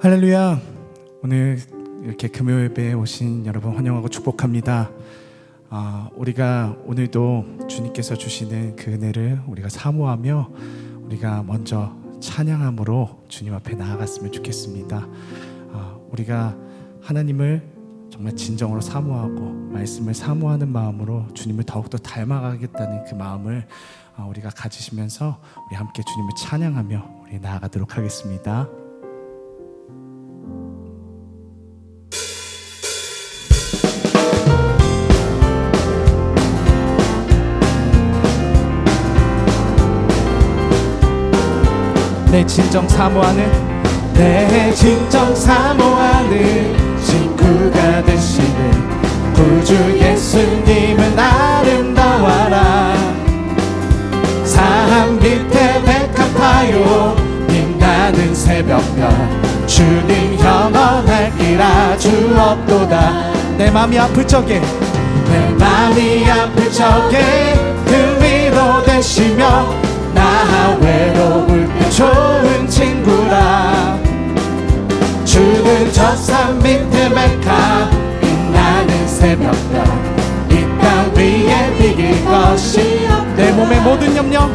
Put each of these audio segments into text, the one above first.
할렐루야. 오늘 이렇게 금요 예배에 오신 여러분 환영하고 축복합니다. 우리가 오늘도 주님께서 주시는 그 은혜를 우리가 사모하며 우리가 먼저 찬양함으로 주님 앞에 나아갔으면 좋겠습니다. 우리가 하나님을 정말 진정으로 사모하고 말씀을 사모하는 마음으로 주님을 더욱더 닮아가겠다는 그 마음을 우리가 가지시면서 우리 함께 주님을 찬양하며 우리 나아가도록 하겠습니다. 내 진정 사모하는 친구가 되시는 구주 예수님은 아름다워라. 산 밑에 백합화요 빛나는 새벽별 주님 영원할기라. 주 없도다. 내 맘이 아플 적에 그 위로 되시며 나 외로울 때 좋은 친구라. 주는 저 산 밑에 백합 빛나는 새벽별 이 땅 위에 비길 것이 없다. 내 몸의 모든 염려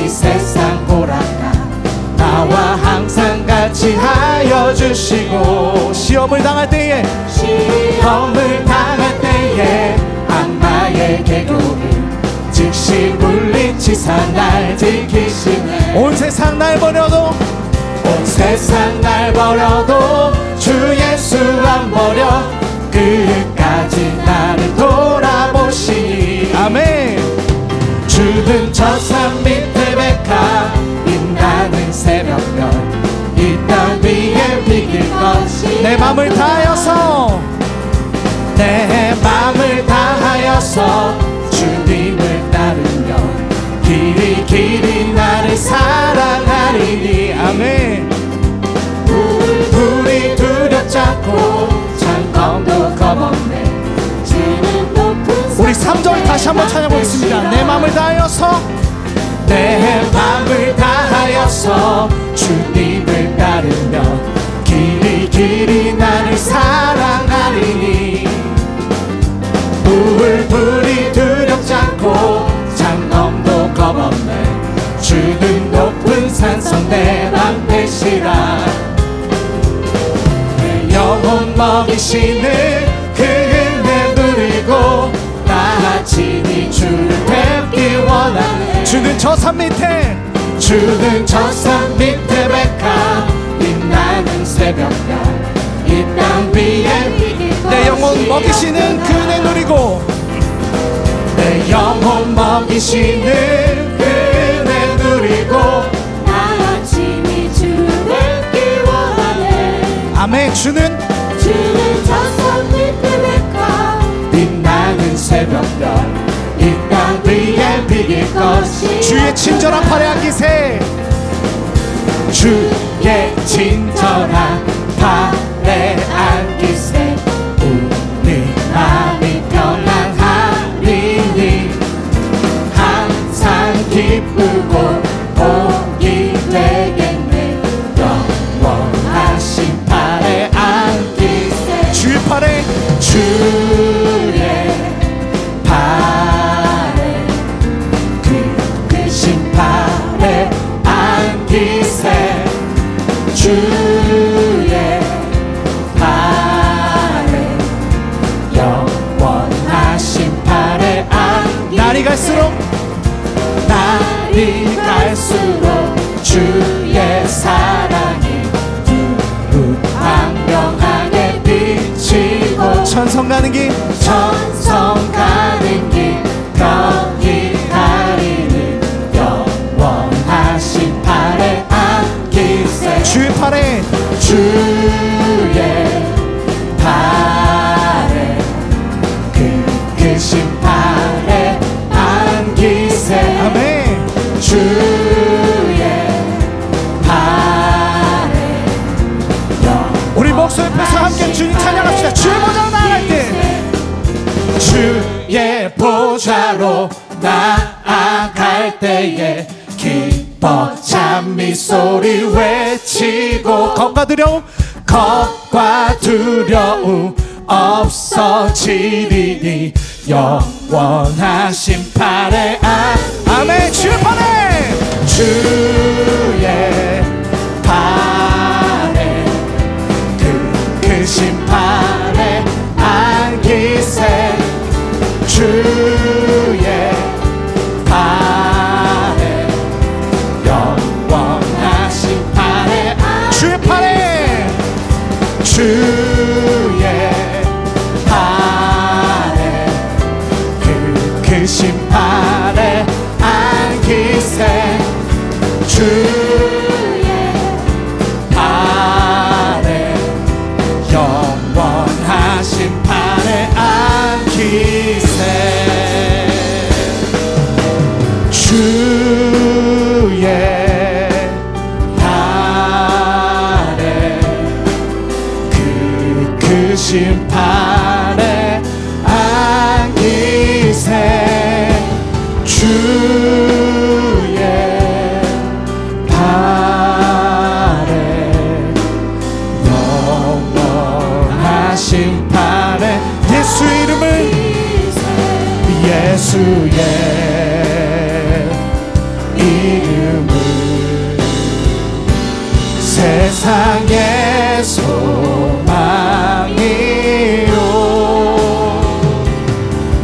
이 세상 보라가 나와 항상 같이 하여 주시고 시험을 당할 때에 악마의 개교를 즉시 물리치사 날 지키시네. 온 세상 날 버려도 주 예수 안 버려 끝까지 나를 돌아보시니. 아멘. 주는 저 산 밑에 백합 빛나는 새벽별 이 땅 위에 비길 것이. 내 맘을 다하여서 주님을 따르며 길이 나를 사랑하리니. 아멘. 불이 두렵잖고 창검도 검었네. 우리 3절 다시 한번 찬양하겠습니다. 내 맘을 다하여서 주님을 따르며 길이 나를 사랑하리니. 불이 두렵잖고 창검도 검었네. 주는 높은 산성 내 방패시라. 내 영혼 먹이시는 그 은혜 누리고 나 친히 주를 뵙기 원하네. 주는 저 산 밑에 백합 빛나는 새벽별 이 땅 위에 내 영혼 먹이시는 그 은혜 누리고 내 영혼 먹이시는 그 은혜 누리고 나 친히 주를 뵙기 원하네. 아멘. 주는 저 산 밑에 백합 빛나는 새벽별 이 땅 위에 비길 것이. 주의 친절한 팔에 안기세. 주의 친절한 팔에 안기세. 우리 마음이 평안하리니 항상 기쁘고 복이 되겠네. 영원하신 팔에 안기세. 주의 팔에 크신 팔에 안기세. 주의 팔에 영원하신 팔에 안기세. 날이 갈수록 주의 사랑이 광명하게 비치고 천성 가는 길 거기 가리니 영원하신 팔에 안기세. 주의 팔에 크신 팔에 안기세. 아멘. 주의 팔에 우리 목소리 펴서 함께 주님 찬양합시다. 주의 보좌로 나아갈 때 주의 보좌로 나아갈 때에 기뻐 뻗찬 미소리 외치고 겁과 두려움 없어지리니 영원하신 팔에 아멘. 주의 팔에 그 크신 팔에 안기세 주의 팔에 영원하신 팔에 주의 팔에 그 크신 팔에 안기세 주의 팔에 영원하신 팔에 안기세 주의 팔에 그 크신 팔에 안기세 주의 팔에 영원하신 팔에 예수 이름을 예수의 이름을 세상의 소망이요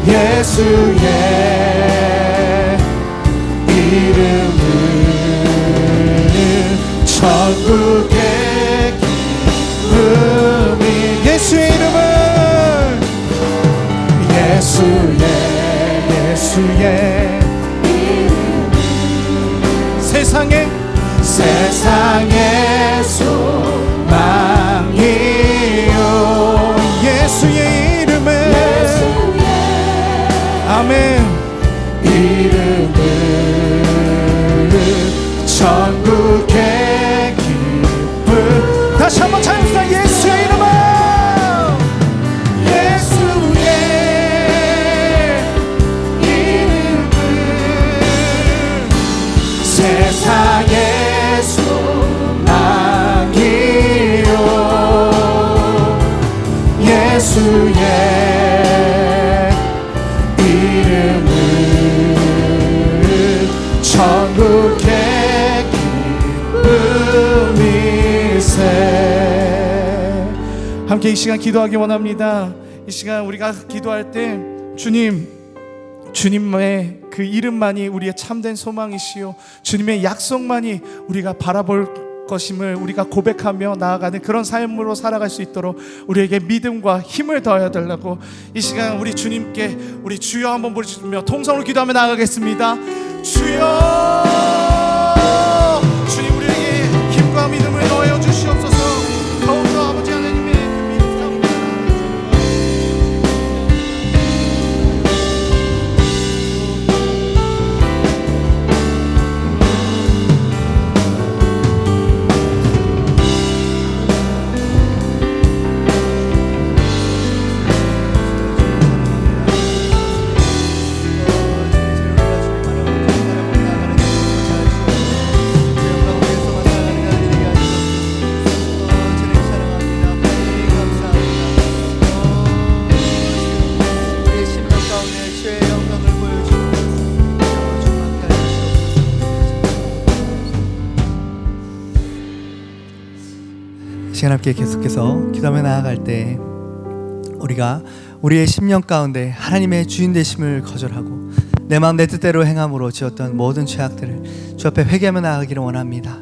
예수의 이름을 천국의 기쁨이 예수의 이름을 예수의 세상의 소망이요 예수의 이름을 아멘 이름을 천국의 기쁨 다시 한번 찬양합시다. 예수의 이름을 세상의 소망이요 예수의 이름을 천국의 기쁨이세 함께 이 시간 기도하기 원합니다. 이 시간 우리가 기도할 때 주님의 그 이름만이 우리의 참된 소망이시요 주님의 약속만이 우리가 바라볼 것임을 우리가 고백하며 나아가는 그런 삶으로 살아갈 수 있도록 우리에게 믿음과 힘을 더하여 달라고 이 시간 우리 주님께 우리 주여 한번 부르시며 통성으로 기도하며 나아가겠습니다. 주여 주님 우리에게 힘과 믿음을 더하여 주시옵소서. 더욱더 아버지 하나님의 시간 함께 계속해서 기도하며 나아갈 때 우리가 우리의 심령 가운데 하나님의 주인 되심을 거절하고 내 마음 내 뜻대로 행함으로 지었던 모든 죄악들을 주 앞에 회개하며 나아가기를 원합니다.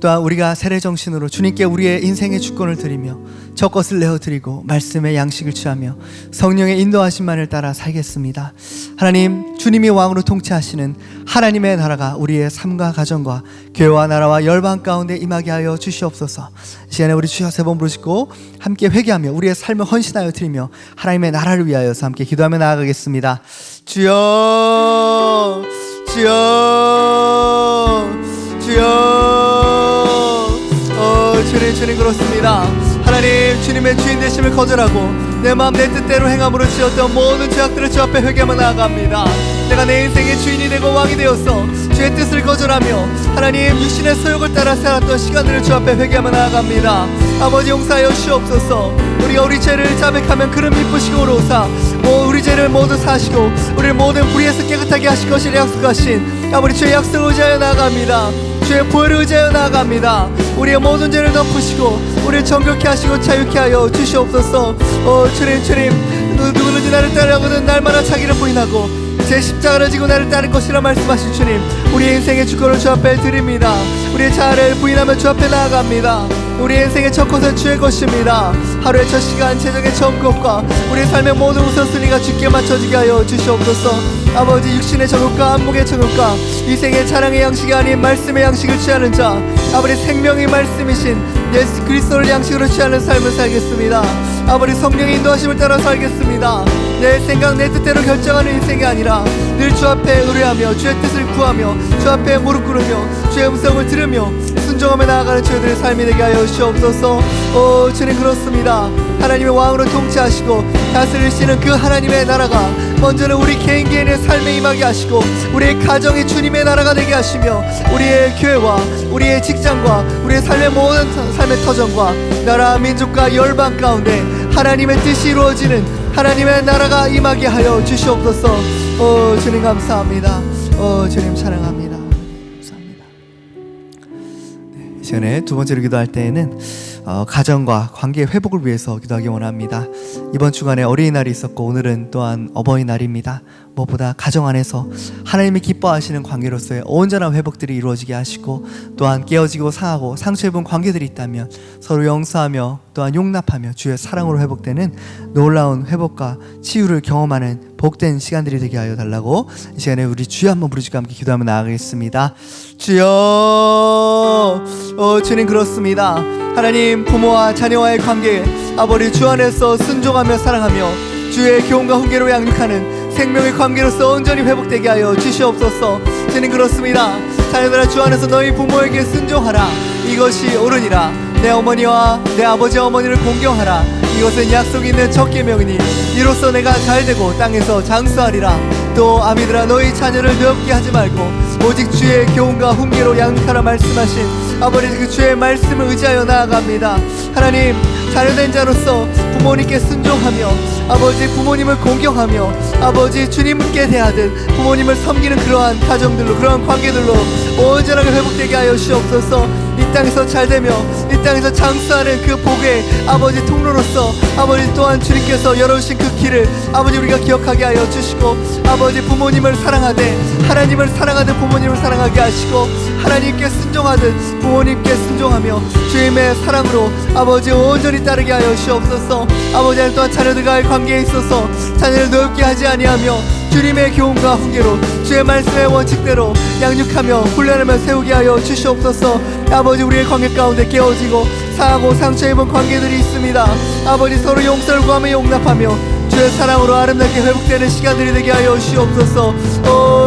또한 우리가 세례 정신으로 주님께 우리의 인생의 주권을 드리며 저 것을 내어드리고 말씀의 양식을 취하며 성령의 인도하심만을 따라 살겠습니다. 하나님, 주님이 왕으로 통치하시는 하나님의 나라가 우리의 삶과 가정과 교회와 나라와 열방 가운데 임하게 하여 주시옵소서. 이 시간에 우리 주여 세 번 부르시고 함께 회개하며 우리의 삶을 헌신하여 드리며 하나님의 나라를 위하여서 함께 기도하며 나아가겠습니다. 주여, 주여, 주여. 주님 그렇습니다. 하나님, 주님의 주인 되심을 거절하고 내 마음 내 뜻대로 행함으로 지었던 모든 죄악들을 주 앞에 회개하며 나아갑니다. 내가 내 인생의 주인이 되고 왕이 되었어 주 주의 뜻을 거절하며 하나님 육신의 소욕을 따라 살았던 시간들을 주 앞에 회개하며 나아갑니다. 아버지 용서하여 주옵소서. 우리가 우리 죄를 자백하면 그를 미쁘시고 오로사 우리 죄를 모두 사시고 우리를 모든 불의에서 깨끗하게 하실 것을 약속하신 아버지 주의 약속을 의지하여 나아갑니다. 주의 보혈을 의지하여 나아갑니다. 우리의 모든 죄를 덮으시고 우리를 정결케 하시고 자유케 하여 주시옵소서. 주님 누구든지 나를 따르거든 날마다 자기를 부인하고 제 십자가를 지고 나를 따를 것이라 말씀하신 주님, 우리의 인생의 주권을 주 앞에 드립니다. 우리의 자아를 부인하며 주 앞에 나아갑니다. 우리의 인생의 첫 곳은 주의 것입니다. 하루의 첫 시간, 재정의 처음 것과 우리의 삶의 모든 우선순위가 주께 맞춰지게 하여 주시옵소서. 아버지 육신의 정욕과 안목의 정욕과 이생의 자랑의 양식이 아닌 말씀의 양식을 취하는 자, 아버지 생명의 말씀이신 예수 그리스도를 양식으로 취하는 삶을 살겠습니다. 아버지 성령의 인도하심을 따라 살겠습니다. 내 생각 내 뜻대로 결정하는 인생이 아니라 늘 주 앞에 의뢰하며 주의 뜻을 구하며 주 앞에 무릎 꿇으며 주의 음성을 들으며 순종하며 나아가는 저희들의 삶이 되게 하여 주옵소서. 주님 그렇습니다. 하나님의 왕으로 통치하시고 다스리시는 그 하나님의 나라가 먼저는 우리 개인의 삶에 임하게 하시고 우리의 가정이 주님의 나라가 되게 하시며 우리의 교회와 우리의 직장과 우리의 삶의 모든 삶의 터전과 나라 민족과 열방 가운데 하나님의 뜻이 이루어지는 하나님의 나라가 임하게 하여 주시옵소서. 주님 감사합니다. 주님 사랑합니다. 감사합니다. 이 시간에 두 번째로 기도할 때에는 가정과 관계 회복을 위해서 기도하기 원합니다. 이번 주간에 어린이날이 있었고 오늘은 또한 어버이날입니다. 무엇보다 가정 안에서 하나님이 기뻐하시는 관계로서의 온전한 회복들이 이루어지게 하시고 또한 깨어지고 상하고 상처 입은 관계들이 있다면 서로 용서하며 또한 용납하며 주의 사랑으로 회복되는 놀라운 회복과 치유를 경험하는 복된 시간들이 되게 하여 달라고 이 시간에 우리 주여 한번 부르짖고 함께 기도하며 나아가겠습니다. 주여. 주님 그렇습니다. 하나님 부모와 자녀와의 관계 아버지 주 안에서 순종하며 사랑하며 주의 교훈과 훈계로 양육하는 생명의 관계로서 온전히 회복되게 하여 주시옵소서. 주님 그렇습니다. 자녀들아 주 안에서 너희 부모에게 순종하라. 이것이 옳으니라. 내 어머니와 내 아버지 어머니를 공경하라. 이것은 약속 있는 첫 계명이니 이로써 내가 잘되고 땅에서 장수하리라. 또 아미들아 너희 자녀를 늙게 하지 말고 오직 주의 교훈과 훈계로 양육하라 말씀하신 아버지 그 주의 말씀을 의지하여 나아갑니다. 하나님 자녀된 자로서 부모님께 순종하며 아버지 부모님을 공경하며 아버지 주님께 대하듯 부모님을 섬기는 그러한 가정들로 그러한 관계들로 온전하게 회복되게 하여 주시옵소서. 이 땅에서 잘되며 이 땅에서 장수하는 그 복의 아버지 통로로서 아버지 또한 주님께서 열어주신 그 길을 아버지 우리가 기억하게 하여 주시고 아버지 부모님을 사랑하되 하나님을 사랑하듯 부모님을 사랑하게 하시고 하나님께 순종하듯 부모님께 순종하며 주님의 사랑으로 아버지 온전히 따르게 하여 주시옵소서. 아버지 하나님 또한 자녀들과의 관계에 있어서 자녀를 노엽게 하지 아니하며 주님의 교훈과 훈계로 주의 말씀의 원칙대로 양육하며 훈련하며 세우게 하여 주시옵소서. 아버지 우리의 관계 가운데 깨어지고 상하고 상처 입은 관계들이 있습니다. 아버지 서로 용서를 구하며 용납하며 주의 사랑으로 아름답게 회복되는 시간들이 되게 하여 주시옵소서.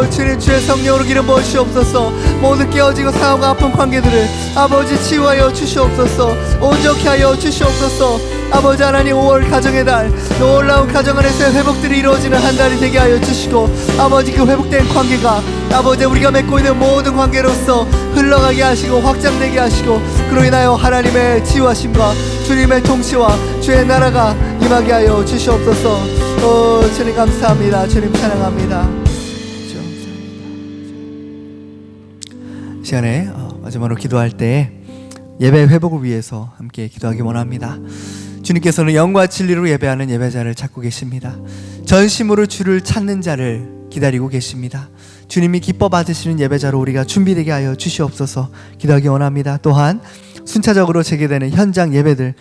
주님 주의 성령으로 기름 부어 주시옵소서. 모든 깨어지고 상하고 아픈 관계들을 아버지 치유하여 주시옵소서. 온전케 하여 주시옵소서. 아버지 하나님 5월 가정의 달 놀라운 가정 안에서의 회복들이 이루어지는 한 달이 되게 하여 주시고 아버지 그 회복된 관계가 아버지 우리가 맺고 있는 모든 관계로서 흘러가게 하시고 확장되게 하시고 그로 인하여 하나님의 치유하심과 주님의 통치와 주의 나라가 임하게 하여 주시옵소서. 주님 감사합니다. 주님 찬양합니다. 시간에 마지막으로 기도할 때 예배 회복을 위해서 함께 기도하기 원합니다. 주님께서는 영과 진리로 예배하는 예배자를 찾고 계십니다. 전심으로 주를 찾는 자를 기다리고 계십니다. 주님이 기뻐 받으시는 예배자로 우리가 준비되게 하여 주시옵소서. 기도하기 원합니다. 또한 순차적으로 재개되는 현장 예배들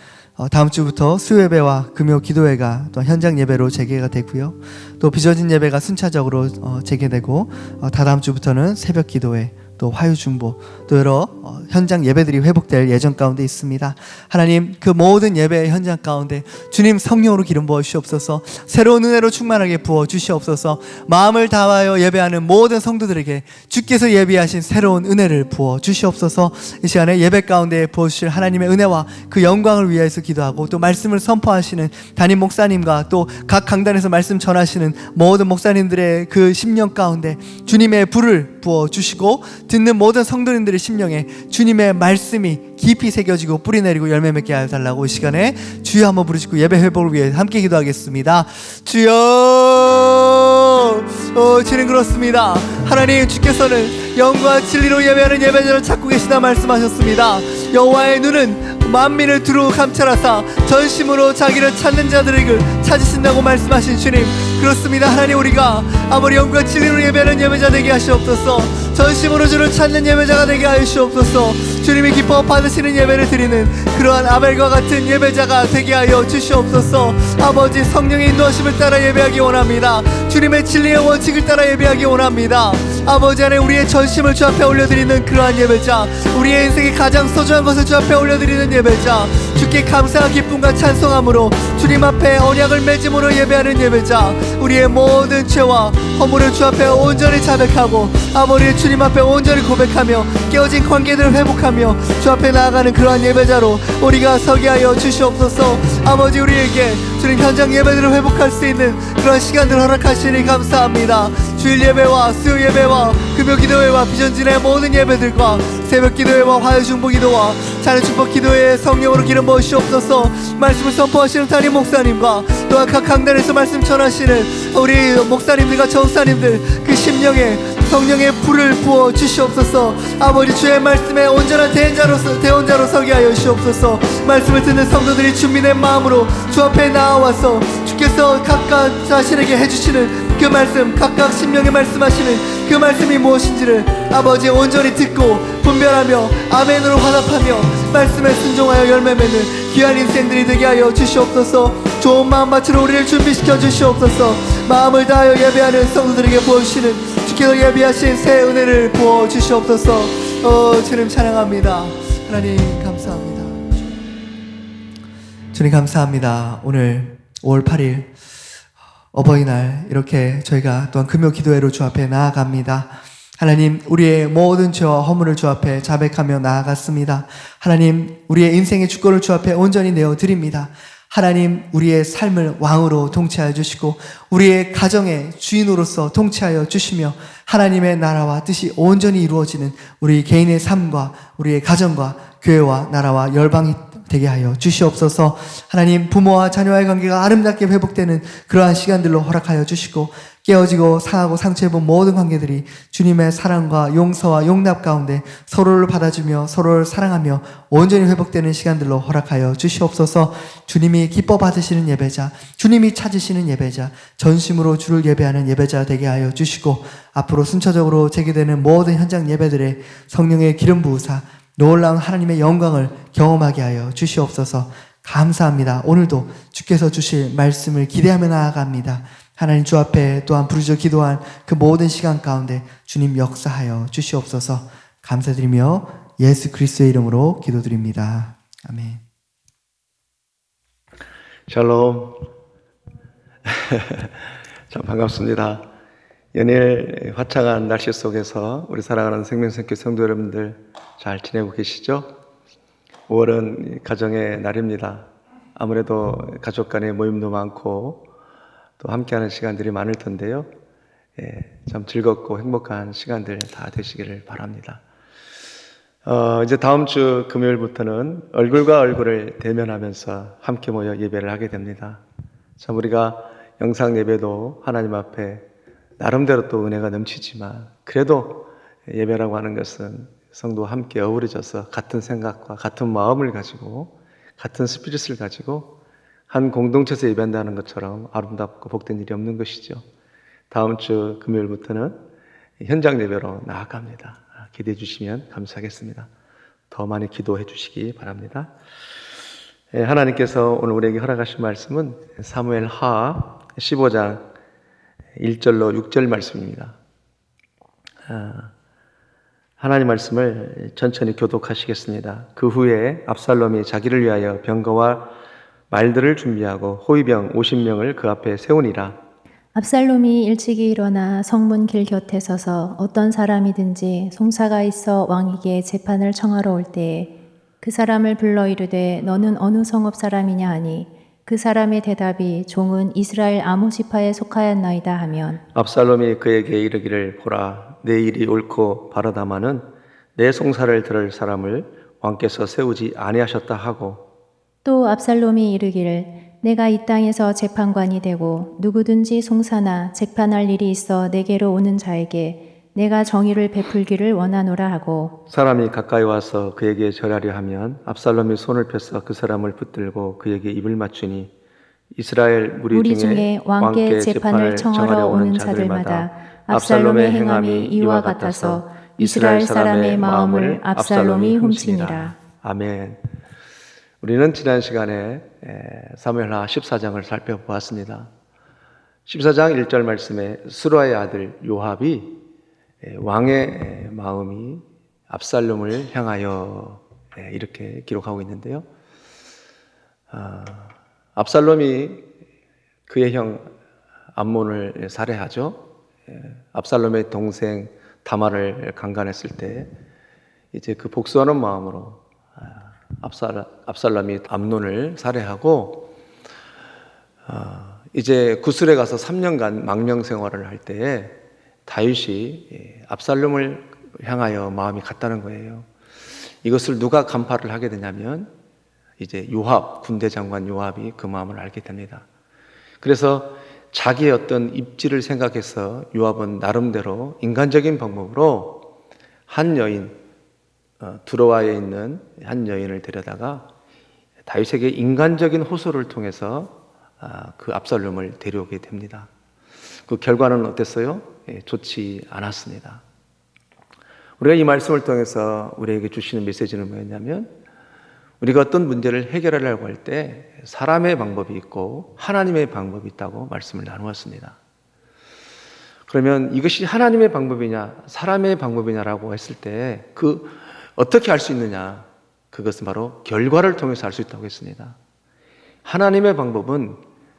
다음 주부터 수요예배와 금요 기도회가 또 현장 예배로 재개가 되고요. 또 빚어진 예배가 순차적으로 재개되고 다다음 주부터는 새벽 기도회 또 화요중보, 또 여러 현장 예배들이 회복될 예정 가운데 있습니다. 하나님, 그 모든 예배의 현장 가운데 주님 성령으로 기름 부어 주시옵소서. 새로운 은혜로 충만하게 부어 주시옵소서. 마음을 다하여 예배하는 모든 성도들에게 주께서 예비하신 새로운 은혜를 부어 주시옵소서. 이 시간에 예배 가운데 부어 주실 하나님의 은혜와 그 영광을 위해서 기도하고, 또 말씀을 선포하시는 담임 목사님과 또 각 강단에서 말씀 전하시는 모든 목사님들의 그 심령 가운데 주님의 불을 부어 주시고, 듣는 모든 성도님들의 심령에 주님의 말씀이 깊이 새겨지고 뿌리 내리고 열매 맺게 하여 달라고 이 시간에 주여 한번 부르시고 예배 회복을 위해 함께 기도하겠습니다. 주여, 주님 그렇습니다. 하나님, 주께서는 영과 진리로 예배하는 예배자를 찾고 계시다 말씀하셨습니다. 여호와의 눈은 만민을 두루 감찰하사 전심으로 자기를 찾는 자들을 찾으신다고 말씀하신 주님, 그렇습니다. 하나님, 우리가 아무리 영과 진리로 예배하는 예배자 되게 하시옵소서. 전심으로 주를 찾는 예배자가 되게 하시옵소서. 주님이 기뻐 받으시는 예배를 드리는 그러한 아벨과 같은 예배자가 되게 하여 주시옵소서. 아버지, 성령의 인도하심을 따라 예배하기 원합니다. 주님의 진리의 원칙을 따라 예배하기 원합니다. 아버지 안에 우리의 전심을 주 앞에 올려드리는 그러한 예배자, 우리의 인생의 가장 소중한 것을 주 앞에 올려드리는 예배자, 주께 감사와 기쁨과 찬송함으로 주님 앞에 언약을 맺음으로 예배하는 예배자, 우리의 모든 죄와 허물을 주 앞에 온전히 자백하고 아버지 주님 앞에 온전히 고백하며 깨어진 관계들을 회복하며 주 앞에 나아가는 그러한 예배자로 우리가 서게 하여 주시옵소서. 아버지, 우리에게 주님 현장 예배들을 회복할 수 있는 그런 시간들을 허락하시니 감사합니다. 주일 예배와 수요 예배와 금요 기도회와 비전진의 모든 예배들과 새벽 기도회와 화요 중보 기도와 자녀 축복 기도회에 성령으로 기름 부으시옵소서. 말씀을 선포하시는 담임 목사님과 또한 각 강단에서 말씀 전하시는 우리 목사님들과 전사님들 그 심령에 성령의 불을 부어 주시옵소서. 아버지, 주의 말씀에 온전한 대언자로 서게 하여 주시옵소서. 말씀을 듣는 성도들이 준비된 마음으로 주 앞에 나와서 주께서 각각 자신에게 해주시는 그 말씀, 각각 심령에 말씀하시는 그 말씀이 무엇인지를 아버지 온전히 듣고 분별하며 아멘으로 화답하며 말씀에 순종하여 열매 맺는 귀한 인생들이 되게 하여 주시옵소서. 좋은 마음 바치러 우리를 준비시켜 주시옵소서. 마음을 다하여 예배하는 성도들에게 부어주시는 주께서 예비하신 새 은혜를 부어 주시옵소서. 주님 찬양합니다. 하나님 감사합니다. 주님 감사합니다. 오늘 5월 8일 어버이날 이렇게 저희가 또한 금요 기도회로 주 앞에 나아갑니다. 하나님, 우리의 모든 죄와 허물을 주 앞에 자백하며 나아갔습니다. 하나님, 우리의 인생의 주권을 주 앞에 온전히 내어드립니다. 하나님, 우리의 삶을 왕으로 통치하여 주시고 우리의 가정의 주인으로서 통치하여 주시며 하나님의 나라와 뜻이 온전히 이루어지는 우리 개인의 삶과 우리의 가정과 교회와 나라와 열방이 되게 하여 주시옵소서. 하나님, 부모와 자녀와의 관계가 아름답게 회복되는 그러한 시간들로 허락하여 주시고 깨어지고 상하고 상처입은 모든 관계들이 주님의 사랑과 용서와 용납 가운데 서로를 받아주며 서로를 사랑하며 온전히 회복되는 시간들로 허락하여 주시옵소서. 주님이 기뻐 받으시는 예배자, 주님이 찾으시는 예배자, 전심으로 주를 예배하는 예배자 되게 하여 주시고 앞으로 순차적으로 재개되는 모든 현장 예배들의 성령의 기름 부으사 놀라운 하나님의 영광을 경험하게 하여 주시옵소서. 감사합니다. 오늘도 주께서 주실 말씀을 기대하며 나아갑니다. 하나님, 주 앞에 또한 부르짖어 기도한 그 모든 시간 가운데 주님 역사하여 주시옵소서. 감사드리며 예수 그리스도의 이름으로 기도드립니다. 아멘. 샬롬. 참 반갑습니다. 연일 화창한 날씨 속에서 우리 사랑하는 생명선교 성도 여러분들 잘 지내고 계시죠? 5월은 가정의 날입니다. 아무래도 가족 간의 모임도 많고 또 함께하는 시간들이 많을 텐데요. 참 즐겁고 행복한 시간들 다 되시기를 바랍니다. 이제 다음 주 금요일부터는 얼굴과 얼굴을 대면하면서 함께 모여 예배를 하게 됩니다. 참 우리가 영상 예배도 하나님 앞에 나름대로 또 은혜가 넘치지만 그래도 예배라고 하는 것은 성도와 함께 어우러져서 같은 생각과 같은 마음을 가지고 같은 스피릿을 가지고 한 공동체에서 예배한다는 것처럼 아름답고 복된 일이 없는 것이죠. 다음 주 금요일부터는 현장 예배로 나아갑니다. 기대해 주시면 감사하겠습니다. 더 많이 기도해 주시기 바랍니다. 하나님께서 오늘 우리에게 허락하신 말씀은 사무엘하 15장 1절로 6절 말씀입니다. 하나님 말씀을 천천히 교독하시겠습니다. 그 후에 압살롬이 자기를 위하여 병거와 말들을 준비하고 호위병 50명을 그 앞에 세우니라. 압살롬이 일찍이 일어나 성문 길 곁에 서서 어떤 사람이든지 송사가 있어 왕에게 재판을 청하러 올 때에 그 사람을 불러 이르되 너는 어느 성읍 사람이냐 하니 그 사람의 대답이 종은 이스라엘 아모시파에 속하였나이다 하면 압살롬이 그에게 이르기를 보라, 내 일이 옳고 바르다마는 내 송사를 들을 사람을 왕께서 세우지 아니하셨다 하고, 또 압살롬이 이르기를 내가 이 땅에서 재판관이 되고 누구든지 송사나 재판할 일이 있어 내게로 오는 자에게 내가 정의를 베풀기를 원하노라 하고, 사람이 가까이 와서 그에게 절하려 하면 압살롬이 손을 펴서 그 사람을 붙들고 그에게 입을 맞추니 이스라엘 무리 중에 왕께 재판을 청하러 오는 자들마다 압살롬의 행함이 이와 같아서 이스라엘 사람의 마음을 압살롬이 훔치니라. 아멘. 우리는 지난 시간에 사무엘하 14장을 살펴보았습니다. 14장 1절 말씀에 스루아의 아들 요압이 왕의 마음이 압살롬을 향하여 이렇게 기록하고 있는데요. 압살롬이 그의 형 암몬을 살해하죠. 압살롬의 동생 다말을 강간했을 때 이제 그 복수하는 마음으로 압살롬이 암논을 살해하고 이제 구슬에 가서 3년간 망명 생활을 할 때에 다윗이 압살롬을 향하여 마음이 갔다는 거예요. 이것을 누가 간파를 하게 되냐면 이제 요압, 군대 장관 요압이 그 마음을 알게 됩니다. 그래서 자기의 어떤 입지를 생각해서 요압은 나름대로 인간적인 방법으로 한 여인, 두로아에 있는 한 여인을 데려다가 다윗에게 인간적인 호소를 통해서 그 압살롬을 데려오게 됩니다. 그 결과는 어땠어요? 좋지 않았습니다. 우리가 이 말씀을 통해서 우리에게 주시는 메시지는 뭐였냐면 우리가 어떤 문제를 해결하려고 할 때 사람의 방법이 있고 하나님의 방법이 있다고 말씀을 나누었습니다. 그러면 이것이 하나님의 방법이냐 사람의 방법이냐라고 했을 때 그 어떻게 알 수 있느냐? 그것은 바로 결과를 통해서 알 수 있다고 했습니다. 하나님의 방법은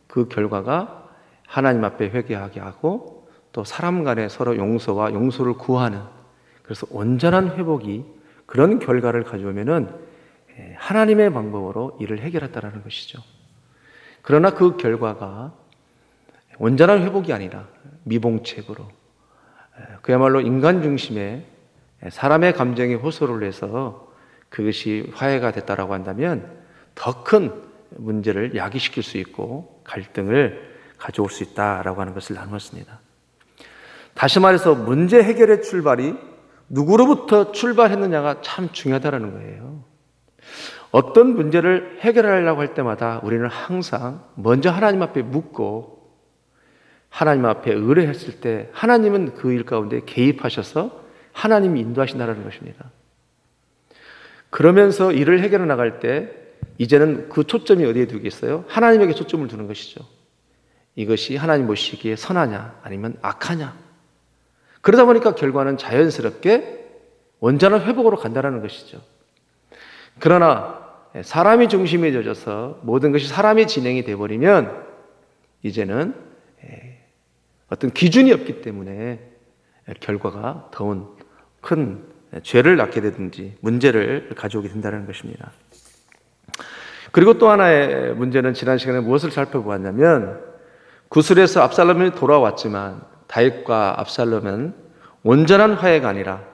그 결과가 하나님 앞에 회개하게 하고 또 사람 간에 서로 용서와 용서를 구하는, 그래서 온전한 회복이 그런 결과를 가져오면은 하나님의 방법으로 일을 해결했다라는 것이죠. 그러나 그 결과가 온전한 회복이 아니라 미봉책으로 그야말로 인간 중심의 사람의 감정에 호소를 해서 그것이 화해가 됐다라고 한다면 더 큰 문제를 야기시킬 수 있고 갈등을 가져올 수 있다라고 하는 것을 나누었습니다. 다시 말해서 문제 해결의 출발이 누구로부터 출발했느냐가 참 중요하다는 거예요. 어떤 문제를 해결하려고 할 때마다 우리는 항상 먼저 하나님 앞에 묻고 하나님 앞에 의뢰했을 때 하나님은 그 일 가운데 개입하셔서 하나님이 인도하신다는 것입니다. 그러면서 일을 해결해 나갈 때 이제는 그 초점이 어디에 두겠어요? 하나님에게 초점을 두는 것이죠. 이것이 하나님 보시기에 선하냐 아니면 악하냐. 그러다 보니까 결과는 자연스럽게 온전한 회복으로 간다는 것이죠. 그러나 사람이 중심이 되어져서 모든 것이 사람이 진행이 되어버리면 이제는 어떤 기준이 없기 때문에 결과가 더 큰 죄를 낳게 되든지 문제를 가져오게 된다는 것입니다. 그리고 또 하나의 문제는 지난 시간에 무엇을 살펴보았냐면 구슬에서 압살롬이 돌아왔지만 다윗과 압살롬은 온전한 화해가 아니라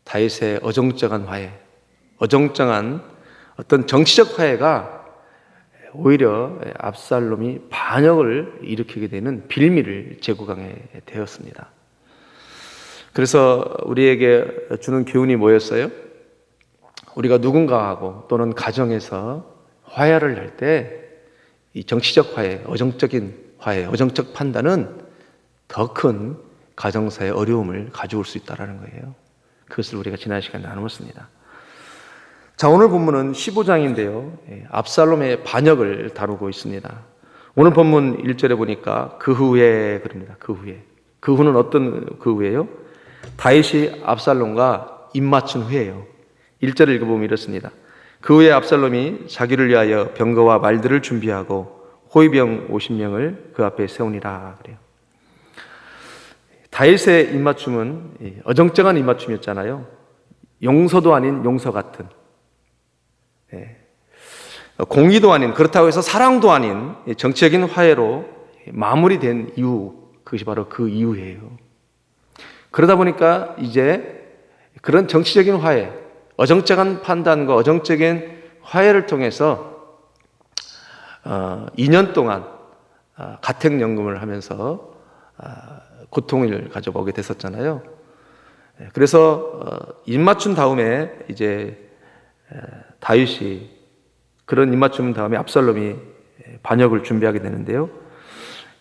다윗의 어정쩡한 화해, 어정쩡한 어떤 정치적 화해가 오히려 압살롬이 반역을 일으키게 되는 빌미를 제공하게 되었습니다. 그래서 우리에게 주는 교훈이 뭐였어요? 우리가 누군가하고 또는 가정에서 화해를 할 때 이 정치적 화해, 어정적인 화해, 어정적 판단은 더 큰 가정사의 어려움을 가져올 수 있다는 거예요. 그것을 우리가 지난 시간에 나누었습니다. 자, 오늘 본문은 15장인데요. 압살롬의 반역을 다루고 있습니다. 오늘 본문 1절에 보니까 그 후에 그럽니다. 그 후에. 그 후는 어떤 그 후에요? 다윗이 압살롬과 입맞춘 후에요. 1절을 읽어보면 이렇습니다. 그 후에 압살롬이 자기를 위하여 병거와 말들을 준비하고 호위병 50명을 그 앞에 세우니라 그래요. 다윗의 입맞춤은 어정쩡한 입맞춤이었잖아요. 용서도 아닌 용서 같은, 공의도 아닌, 그렇다고 해서 사랑도 아닌 정치적인 화해로 마무리된 이유, 그것이 바로 그 이유예요. 그러다 보니까 이제 그런 정치적인 화해, 어정쩡한 판단과 어정쩡한 화해를 통해서 2년 동안 가택연금을 하면서 고통을 가져보게 됐었잖아요. 그래서 입맞춘 다음에 이제 다윗이 그런 입맞춤 다음에 압살롬이 반역을 준비하게 되는데요.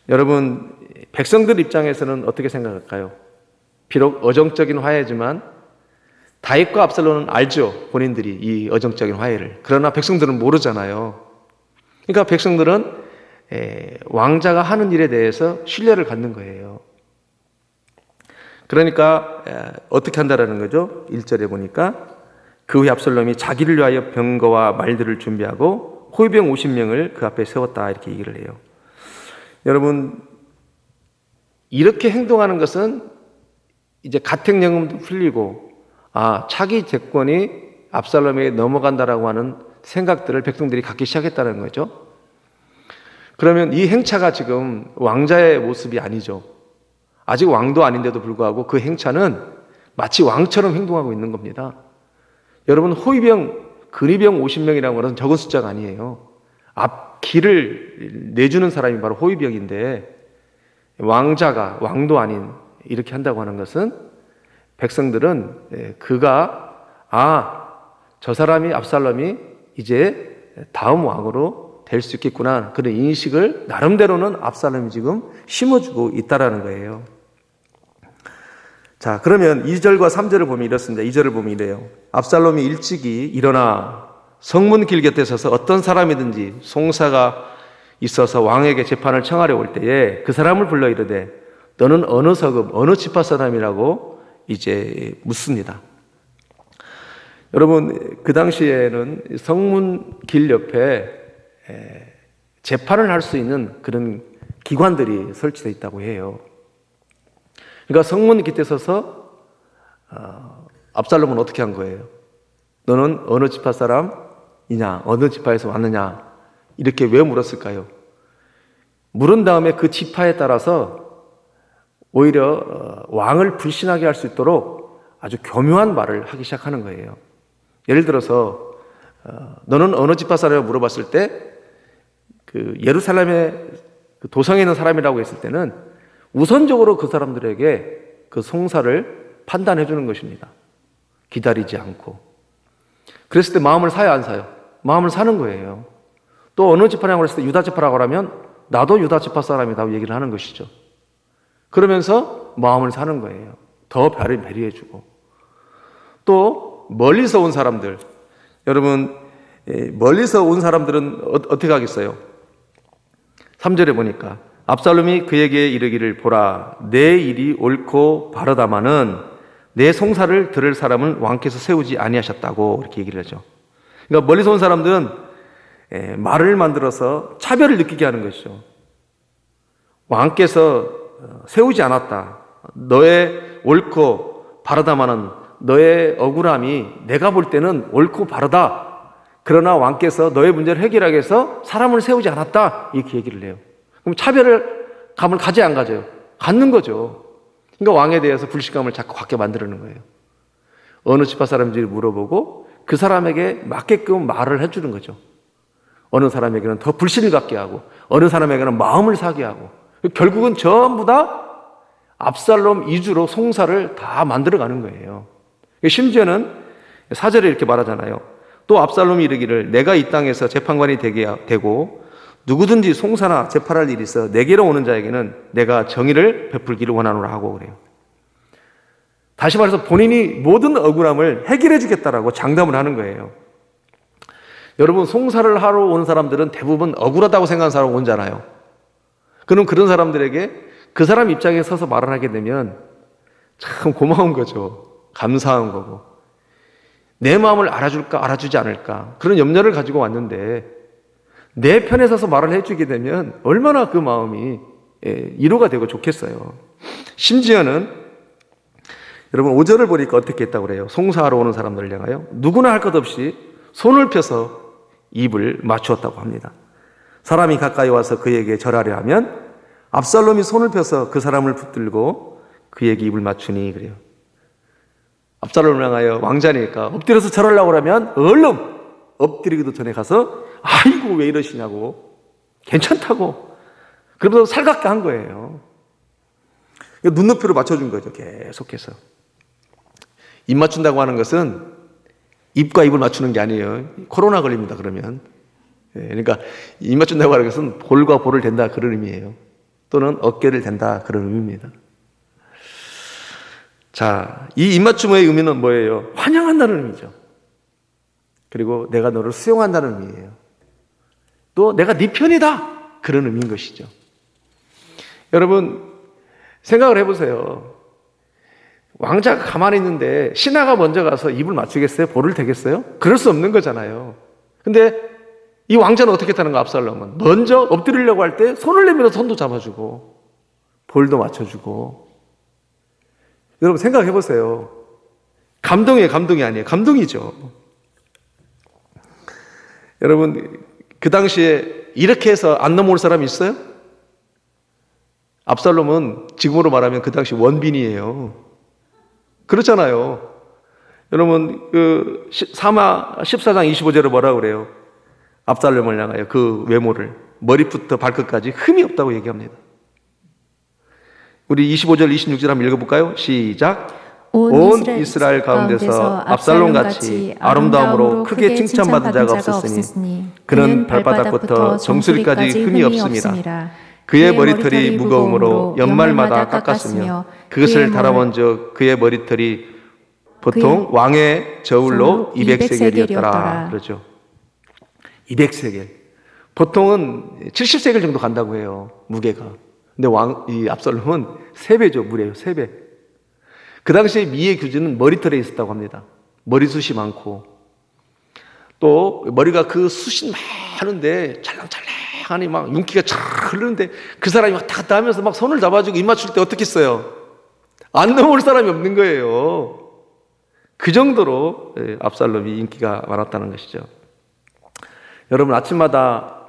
여러분, 백성들 입장에서는 어떻게 생각할까요? 비록 어정적인 화해지만 다윗과 압살롬은 알죠. 본인들이 이 어정적인 화해를. 그러나 백성들은 모르잖아요. 그러니까 백성들은 왕자가 하는 일에 대해서 신뢰를 갖는 거예요. 그러니까 어떻게 한다라는 거죠? 1절에 보니까 그 후에 압살롬이 자기를 위하여 병거와 말들을 준비하고 호위병 50명을 그 앞에 세웠다 이렇게 얘기를 해요. 여러분, 이렇게 행동하는 것은 이제 가택연금도 풀리고 차기 대권이 압살롬에게 넘어간다라고 하는 생각들을 백성들이 갖기 시작했다는 거죠. 그러면 이 행차가 지금 왕자의 모습이 아니죠. 아직 왕도 아닌데도 불구하고 그 행차는 마치 왕처럼 행동하고 있는 겁니다. 여러분, 호위병, 근위병 50명이라는 것은 적은 숫자가 아니에요. 앞길을 내주는 사람이 바로 호위병인데 왕자가 왕도 아닌 이렇게 한다고 하는 것은 백성들은 그가 저 사람이 압살롬이 이제 다음 왕으로 될 수 있겠구나 그런 인식을 나름대로는 압살롬이 지금 심어주고 있다라는 거예요. 자, 그러면 2절과 3절을 보면 이렇습니다. 2절을 보면 이래요. 압살롬이 일찍이 일어나 성문 길 곁에 서서 어떤 사람이든지 송사가 있어서 왕에게 재판을 청하려 올 때에 그 사람을 불러 이르되 너는 어느 서금 어느 지파 사람이라고 이제 묻습니다. 여러분, 그 당시에는 성문 길 옆에 재판을 할 수 있는 그런 기관들이 설치되어 있다고 해요. 그러니까 성문 곁에 서서 압살롬은 어떻게 한 거예요? 너는 어느 지파 사람이냐? 어느 지파에서 왔느냐? 이렇게 왜 물었을까요? 물은 다음에 그 지파에 따라서 오히려 왕을 불신하게 할 수 있도록 아주 교묘한 말을 하기 시작하는 거예요. 예를 들어서 너는 어느 지파 사람이라고 물어봤을 때 그 예루살렘의 그 도성에 있는 사람이라고 했을 때는 우선적으로 그 사람들에게 그 송사를 판단해 주는 것입니다. 기다리지 않고. 그랬을 때 마음을 사요, 안 사요? 마음을 사는 거예요. 또 어느 지파라고 했을 때 유다 지파라고 하면 나도 유다 지파 사람이라고 얘기를 하는 것이죠. 그러면서 마음을 사는 거예요. 더 배려해 주고. 또 멀리서 온 사람들. 여러분, 멀리서 온 사람들은 어떻게 하겠어요? 3절에 보니까 압살롬이 그에게 이르기를 보라 내 일이 옳고 바르다마는 내 송사를 들을 사람은 왕께서 세우지 아니하셨다고 이렇게 얘기를 하죠. 그러니까 멀리서 온 사람들은 말을 만들어서 차별을 느끼게 하는 것이죠. 왕께서 세우지 않았다. 너의 옳고 바르다마는 너의 억울함이 내가 볼 때는 옳고 바르다. 그러나 왕께서 너의 문제를 해결하기 위해서 사람을 세우지 않았다. 이렇게 얘기를 해요. 그럼 차별감을 가져야 안 가져요? 갖는 거죠. 그러니까 왕에 대해서 불신감을 자꾸 갖게 만드는 거예요. 어느 지파 사람인지 물어보고 그 사람에게 맞게끔 말을 해주는 거죠. 어느 사람에게는 더 불신을 갖게 하고 어느 사람에게는 마음을 사게 하고 결국은 전부 다 압살롬 이주로 송사를 다 만들어가는 거예요. 심지어는 4절에 이렇게 말하잖아요. 또 압살롬이 이르기를 내가 이 땅에서 재판관이 되고 누구든지 송사나 재판할 일이 있어 내게로 오는 자에게는 내가 정의를 베풀기를 원하노라 하고 그래요. 다시 말해서 본인이 모든 억울함을 해결해 주겠다라고 장담을 하는 거예요. 여러분, 송사를 하러 온 사람들은 대부분 억울하다고 생각하는 사람 오잖아요. 그럼 그런 사람들에게 그 사람 입장에 서서 말을 하게 되면 참 고마운 거죠. 감사한 거고. 내 마음을 알아줄까 알아주지 않을까 그런 염려를 가지고 왔는데 내 편에 서서 말을 해주게 되면 얼마나 그 마음이 위로가 되고 좋겠어요. 심지어는 여러분 5절을 보니까 어떻게 했다고 그래요? 송사하러 오는 사람들을 향하여 누구나 할 것 없이 손을 펴서 입을 맞추었다고 합니다. 사람이 가까이 와서 그에게 절하려 하면 압살롬이 손을 펴서 그 사람을 붙들고 그에게 입을 맞추니 그래요. 압살롬을 향하여 왕자니까 엎드려서 절하려고 하면 얼른 엎드리기도 전에 가서 아이고 왜 이러시냐고 괜찮다고 그러면서 살갑게 한 거예요. 눈높이로 맞춰준 거죠. 계속해서 입 맞춘다고 하는 것은 입과 입을 맞추는 게 아니에요. 코로나 걸립니다 그러면. 그러니까 입 맞춘다고 하는 것은 볼과 볼을 댄다 그런 의미예요. 또는 어깨를 댄다 그런 의미입니다. 자, 이 입맞춤의 의미는 뭐예요? 환영한다는 의미죠. 그리고 내가 너를 수용한다는 의미예요. 또 내가 네 편이다 그런 의미인 것이죠. 여러분 생각을 해보세요. 왕자가 가만히 있는데 신하가 먼저 가서 입을 맞추겠어요? 볼을 대겠어요? 그럴 수 없는 거잖아요. 근데 이 왕자는 어떻게 했다는가? 압살롬은 먼저 엎드리려고 할 때 손을 내밀어서 손도 잡아주고 볼도 맞춰주고. 여러분 생각해 보세요. 감동이에요, 감동이 아니에요. 감동이죠. 여러분 그 당시에 이렇게 해서 안 넘어올 사람이 있어요? 압살롬은 지금으로 말하면 그 당시 원빈이에요. 그렇잖아요. 여러분 그 사마 14장 25절에 뭐라고 그래요? 압살롬을 향하여 그 외모를 머리부터 발끝까지 흠이 없다고 얘기합니다. 우리 25절 26절 한번 읽어볼까요? 시작. 온 이스라엘 가운데서 압살롬같이 아름다움으로 크게 칭찬받은 자가 없었으니 그는 발바닥부터 정수리까지 흠이 없습니다. 그의 머리털이 무거움으로 연말마다 깎았으며 그것을 달아본즉 그의 머리털이 보통 왕의 저울로 200세겔이었더라. 그러죠. 200세겔. 보통은 70세겔 정도 간다고 해요. 무게가. 근데 이 압살롬은 3배죠. 무례요. 3배. 그 당시에 미의 규제는 머리털에 있었다고 합니다. 머리숱이 많고 또 머리가 그 숱이 많은데 찰랑찰랑하니 막 윤기가 쫙 흐르는데 그 사람이 왔다 갔다 하면서 막 손을 잡아주고 입 맞출 때 어떻게 했어요? 안 넘어올 사람이 없는 거예요. 그 정도로 압살롬이 인기가 많았다는 것이죠. 여러분 아침마다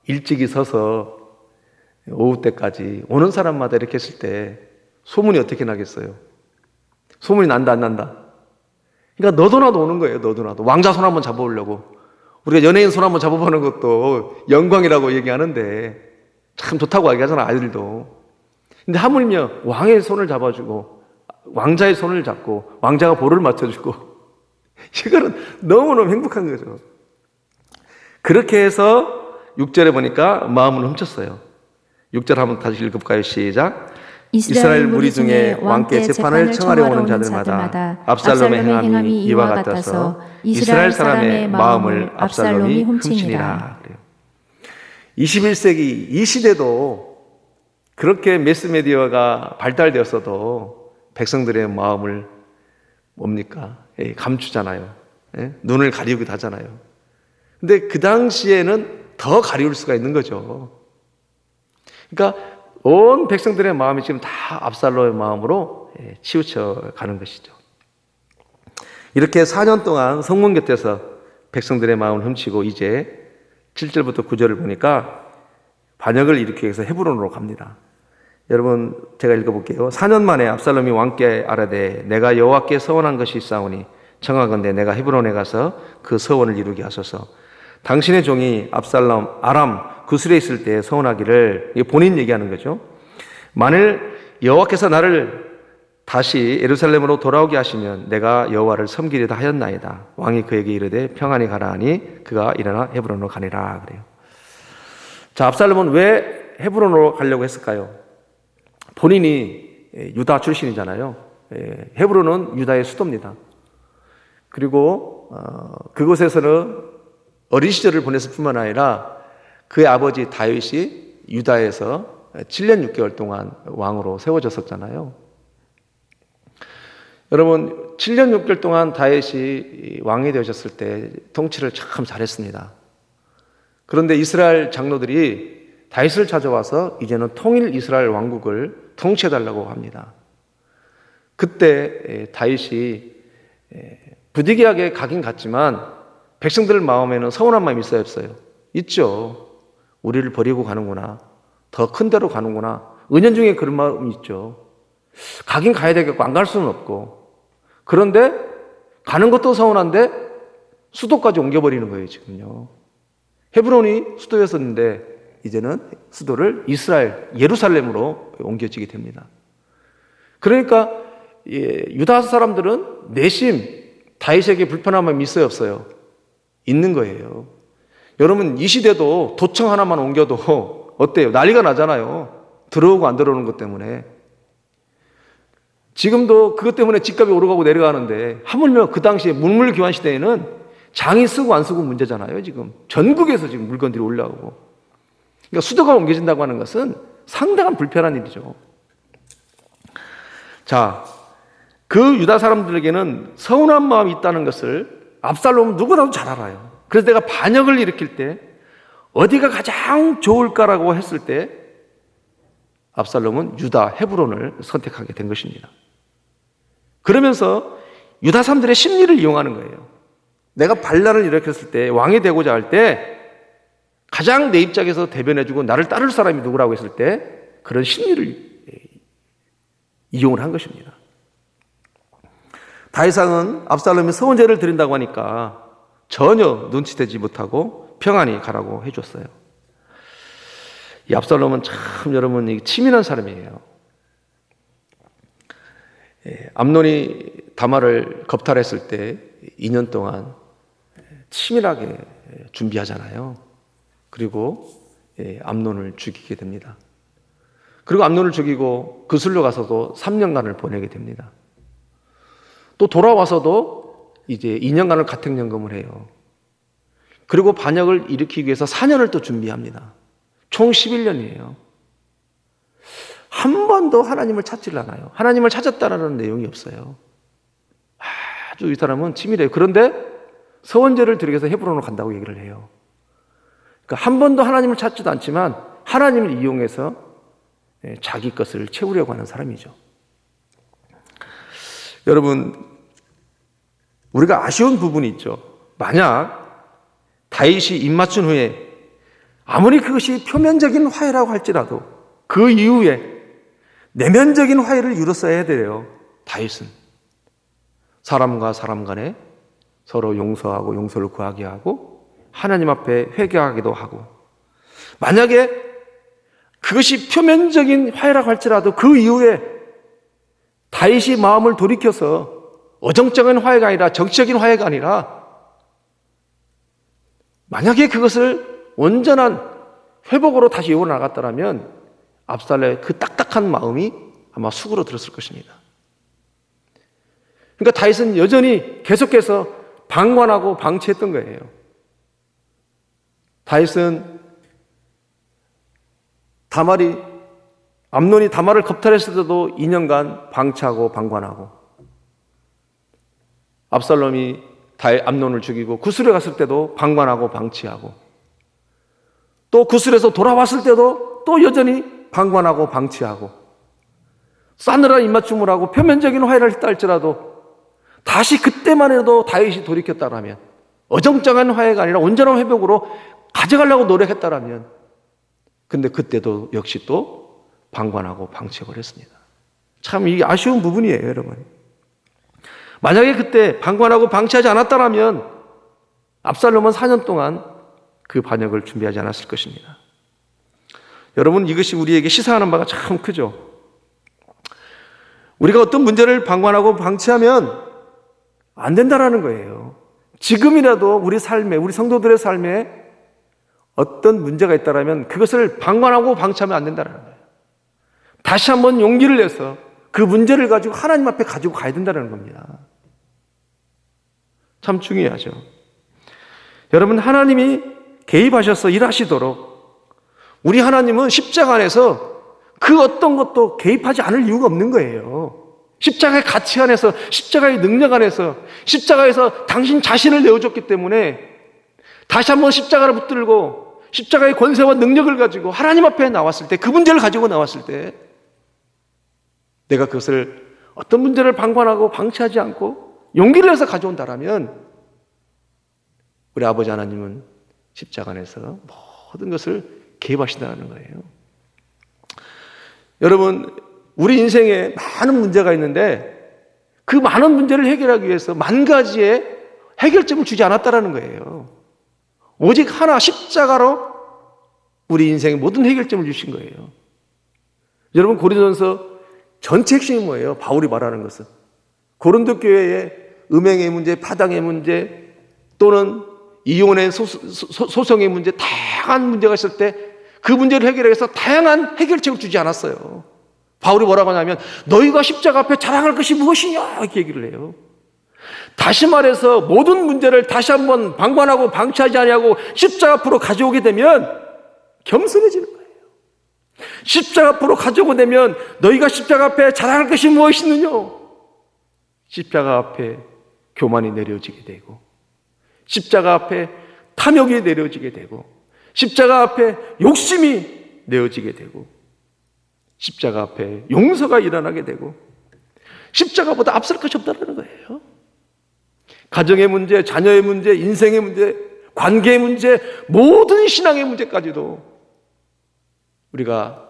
일찍이 서서 오후 때까지 오는 사람마다 이렇게 했을 때 소문이 어떻게 나겠어요? 소문이 난다 안 난다? 그러니까 너도 나도 오는 거예요. 너도 나도. 왕자 손 한번 잡아보려고. 우리가 연예인 손 한번 잡아보는 것도 영광이라고 얘기하는데 참 좋다고 얘기하잖아 아이들도. 근데 하물며 왕의 손을 잡아주고 왕자의 손을 잡고 왕자가 볼을 맞춰주고 이거는 너무너무 행복한 거죠. 그렇게 해서 6절에 보니까 마음을 훔쳤어요. 6절 한번 다시 읽어볼까요? 시작. 이스라엘 무리 중에 왕께 재판을 청하려 오는 자들마다 압살롬의 행함이 이와 같아서 이스라엘 사람의 마음을 압살롬이 훔치니라. 21세기 이 시대도 그렇게 매스미디어가 발달되었어도 백성들의 마음을 뭡니까? 감추잖아요. 눈을 가리기도 하잖아요. 근데 그 당시에는 더 가리울 수가 있는 거죠. 그러니까 온 백성들의 마음이 지금 다 압살롬의 마음으로 치우쳐 가는 것이죠. 이렇게 4년 동안 성문 곁에서 백성들의 마음을 훔치고 이제 7절부터 9절을 보니까 반역을 일으키기 위해서 헤브론으로 갑니다. 여러분 제가 읽어볼게요. 4년 만에 압살롬이 왕께 아뢰되 내가 여호와께 서원한 것이 있사오니 청하건대 내가 헤브론에 가서 그 서원을 이루게 하소서. 당신의 종이 압살롬 아람 구술에 있을 때 서원하기를, 본인 얘기하는 거죠. 만일 여호와께서 나를 다시 예루살렘으로 돌아오게 하시면 내가 여호와를 섬기리다 하였나이다. 왕이 그에게 이르되 평안히 가라 하니 그가 일어나 헤브론으로 가니라 그래요. 자, 압살롬은 왜 헤브론으로 가려고 했을까요? 본인이 유다 출신이잖아요. 헤브론은 유다의 수도입니다. 그리고 그곳에서는 어린 시절을 보냈을 뿐만 아니라 그의 아버지 다윗이 유다에서 7년 6개월 동안 왕으로 세워졌었잖아요. 여러분 7년 6개월 동안 다윗이 왕이 되셨을 때 통치를 참 잘했습니다. 그런데 이스라엘 장로들이 다윗을 찾아와서 이제는 통일 이스라엘 왕국을 통치해달라고 합니다. 그때 다윗이 부득이하게 가긴 갔지만 백성들 마음에는 서운한 마음이 있어요, 없어요? 있죠. 우리를 버리고 가는구나. 더 큰 데로 가는구나. 은연중에 그런 마음이 있죠. 가긴 가야 되겠고 안 갈 수는 없고. 그런데 가는 것도 서운한데 수도까지 옮겨버리는 거예요, 지금요. 헤브론이 수도였었는데 이제는 수도를 이스라엘, 예루살렘으로 옮겨지게 됩니다. 그러니까 유다 사람들은 내심 다윗에게 불편한 마음이 있어요, 없어요? 있는 거예요. 여러분 이 시대도 도청 하나만 옮겨도 어때요? 난리가 나잖아요. 들어오고 안 들어오는 것 때문에. 지금도 그것 때문에 집값이 오르가고 내려가는데 하물며 그 당시에 문물교환 시대에는 장이 쓰고 안 쓰고 문제잖아요. 지금 전국에서 지금 물건들이 올라오고. 그러니까 수도가 옮겨진다고 하는 것은 상당한 불편한 일이죠. 자, 그 유다 사람들에게는 서운한 마음이 있다는 것을 압살롬은 누구나도 잘 알아요. 그래서 내가 반역을 일으킬 때 어디가 가장 좋을까라고 했을 때 압살롬은 유다 헤브론을 선택하게 된 것입니다. 그러면서 유다 사람들의 심리를 이용하는 거예요. 내가 반란을 일으켰을 때 왕이 되고자 할 때 가장 내 입장에서 대변해주고 나를 따를 사람이 누구라고 했을 때 그런 심리를 이용을 한 것입니다. 다윗왕은 압살롬이 서원제를 드린다고 하니까 전혀 눈치채지 못하고 평안히 가라고 해줬어요. 이 압살롬은 참 여러분 치밀한 사람이에요. 암논이 다말을 겁탈했을 때 2년 동안 치밀하게 준비하잖아요. 그리고 암논을 죽이게 됩니다. 그리고 암논을 죽이고 그술로 가서도 3년간을 보내게 됩니다. 또 돌아와서도 이제 2년간을 가택연금을 해요. 그리고 반역을 일으키기 위해서 4년을 또 준비합니다. 총 11년이에요. 한 번도 하나님을 찾질 않아요. 하나님을 찾았다는 내용이 없어요. 아주 이 사람은 치밀해요. 그런데 서원제를 드리기 위해서 헤브론으로 간다고 얘기를 해요. 그러니까 한 번도 하나님을 찾지도 않지만 하나님을 이용해서 자기 것을 채우려고 하는 사람이죠. 여러분, 우리가 아쉬운 부분이 있죠. 만약 다윗이 입맞춘 후에 아무리 그것이 표면적인 화해라고 할지라도 그 이후에 내면적인 화해를 이뤘어야 돼요. 다윗은 사람과 사람 간에 서로 용서하고 용서를 구하게 하고 하나님 앞에 회개하기도 하고, 만약에 그것이 표면적인 화해라고 할지라도 그 이후에 다윗이 마음을 돌이켜서 어정쩡한 화해가 아니라 정치적인 화해가 아니라 만약에 그것을 온전한 회복으로 다시 이어나갔다면 압살롬의 그 딱딱한 마음이 아마 수그러들었을 것입니다. 그러니까 다윗은 여전히 계속해서 방관하고 방치했던 거예요. 다윗은 암논이 다말을 겁탈했을 때도 2년간 방치하고 방관하고, 압살롬이 암논을 죽이고 구술에 갔을 때도 방관하고 방치하고, 또 구술에서 돌아왔을 때도 또 여전히 방관하고 방치하고, 싸늘한 입맞춤을 하고 표면적인 화해를 했다 할지라도 다시 그때만 해도 다윗이 돌이켰다라면, 어정쩡한 화해가 아니라 온전한 회복으로 가져가려고 노력했다라면, 근데 그때도 역시 또 방관하고 방치해버렸습니다. 참 이게 아쉬운 부분이에요, 여러분. 만약에 그때 방관하고 방치하지 않았다라면 압살롬은 4년 동안 그 반역을 준비하지 않았을 것입니다. 여러분, 이것이 우리에게 시사하는 바가 참 크죠. 우리가 어떤 문제를 방관하고 방치하면 안 된다라는 거예요. 지금이라도 우리 삶에, 우리 성도들의 삶에 어떤 문제가 있다라면 그것을 방관하고 방치하면 안 된다는 거예요. 다시 한번 용기를 내서 그 문제를 가지고 하나님 앞에 가지고 가야 된다는 겁니다. 참 중요하죠. 여러분, 하나님이 개입하셔서 일하시도록 우리 하나님은 십자가 안에서 그 어떤 것도 개입하지 않을 이유가 없는 거예요. 십자가의 가치 안에서, 십자가의 능력 안에서, 십자가에서 당신 자신을 내어줬기 때문에 다시 한번 십자가를 붙들고 십자가의 권세와 능력을 가지고 하나님 앞에 나왔을 때, 그 문제를 가지고 나왔을 때 내가 그것을 어떤 문제를 방관하고 방치하지 않고 용기를 내서 가져온다라면 우리 아버지 하나님은 십자가 안에서 모든 것을 개입하신다는 거예요. 여러분, 우리 인생에 많은 문제가 있는데 그 많은 문제를 해결하기 위해서 만 가지의 해결점을 주지 않았다라는 거예요. 오직 하나, 십자가로 우리 인생의 모든 해결점을 주신 거예요. 여러분, 고린도전서 전체 핵심이 뭐예요? 바울이 말하는 것은 고린도 교회의 음행의 문제, 파당의 문제, 또는 이혼의 소송의 문제, 다양한 문제가 있을 때 그 문제를 해결하기 위해서 다양한 해결책을 주지 않았어요. 바울이 뭐라고 하냐면 너희가 십자가 앞에 자랑할 것이 무엇이냐 이렇게 얘기를 해요. 다시 말해서 모든 문제를 다시 한번 방관하고 방치하지 아니하고 십자가 앞으로 가져오게 되면 겸손해지는 거예요. 십자가 앞으로 가져오게 되면 너희가 십자가 앞에 자랑할 것이 무엇이느냐? 십자가 앞에 교만이 내려지게 되고, 십자가 앞에 탐욕이 내려지게 되고, 십자가 앞에 욕심이 내어지게 되고, 십자가 앞에 용서가 일어나게 되고, 십자가보다 앞설 것이 없다는 거예요. 가정의 문제, 자녀의 문제, 인생의 문제, 관계의 문제, 모든 신앙의 문제까지도 우리가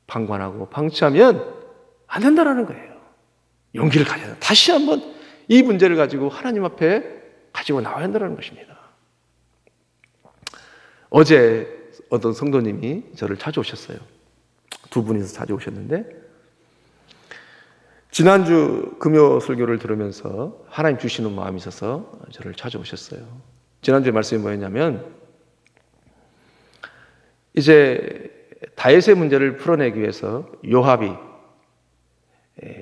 방관하고 방치하면 안 된다는 거예요. 용기를 가져야 된다. 다시 한번 이 문제를 가지고 하나님 앞에 가지고 나와야 한다는 것입니다. 어제 어떤 성도님이 저를 찾아오셨어요. 두 분이서 찾아오셨는데, 지난주 금요 설교를 들으면서 하나님 주시는 마음이 있어서 저를 찾아오셨어요. 지난주에 말씀이 뭐였냐면, 이제 다윗의 문제를 풀어내기 위해서 요압이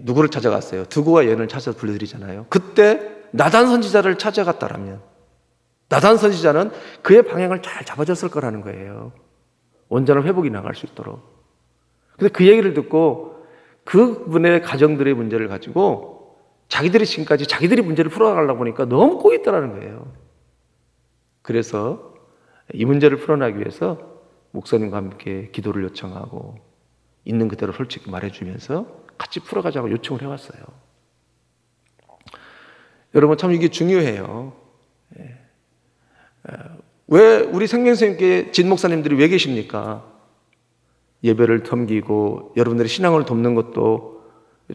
누구를 찾아갔어요? 두고와 연을 찾아서 불러드리잖아요. 그때 나단 선지자를 찾아갔다라면 나단 선지자는 그의 방향을 잘 잡아줬을 거라는 거예요. 온전한 회복이 나갈 수 있도록. 근데 그 얘기를 듣고 그분의 가정들의 문제를 가지고 자기들이 지금까지 자기들이 문제를 풀어나가려고 보니까 너무 꼬였다는 거예요. 그래서 이 문제를 풀어나기 위해서 목사님과 함께 기도를 요청하고 있는 그대로 솔직히 말해주면서 같이 풀어가자고 요청을 해왔어요. 여러분, 참 이게 중요해요. 왜 우리 생명선교회 진 목사님들이 왜 계십니까? 예배를 섬기고 여러분들의 신앙을 돕는 것도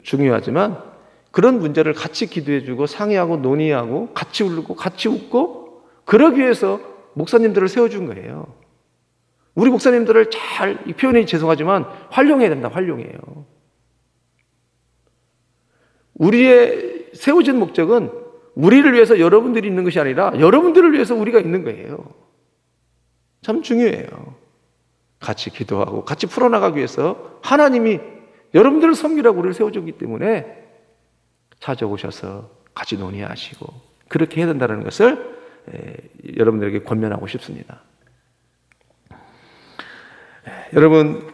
중요하지만 그런 문제를 같이 기도해주고 상의하고 논의하고 같이 울고 같이 웃고 그러기 위해서 목사님들을 세워준 거예요. 우리 목사님들을 잘, 이 표현이 죄송하지만 활용해야 된다, 활용해요. 우리의 세워진 목적은 우리를 위해서 여러분들이 있는 것이 아니라 여러분들을 위해서 우리가 있는 거예요. 참 중요해요. 같이 기도하고 같이 풀어나가기 위해서 하나님이 여러분들을 섬기라고 우리를 세워줬기 때문에 찾아오셔서 같이 논의하시고 그렇게 해야 된다는 것을 여러분들에게 권면하고 싶습니다. 여러분,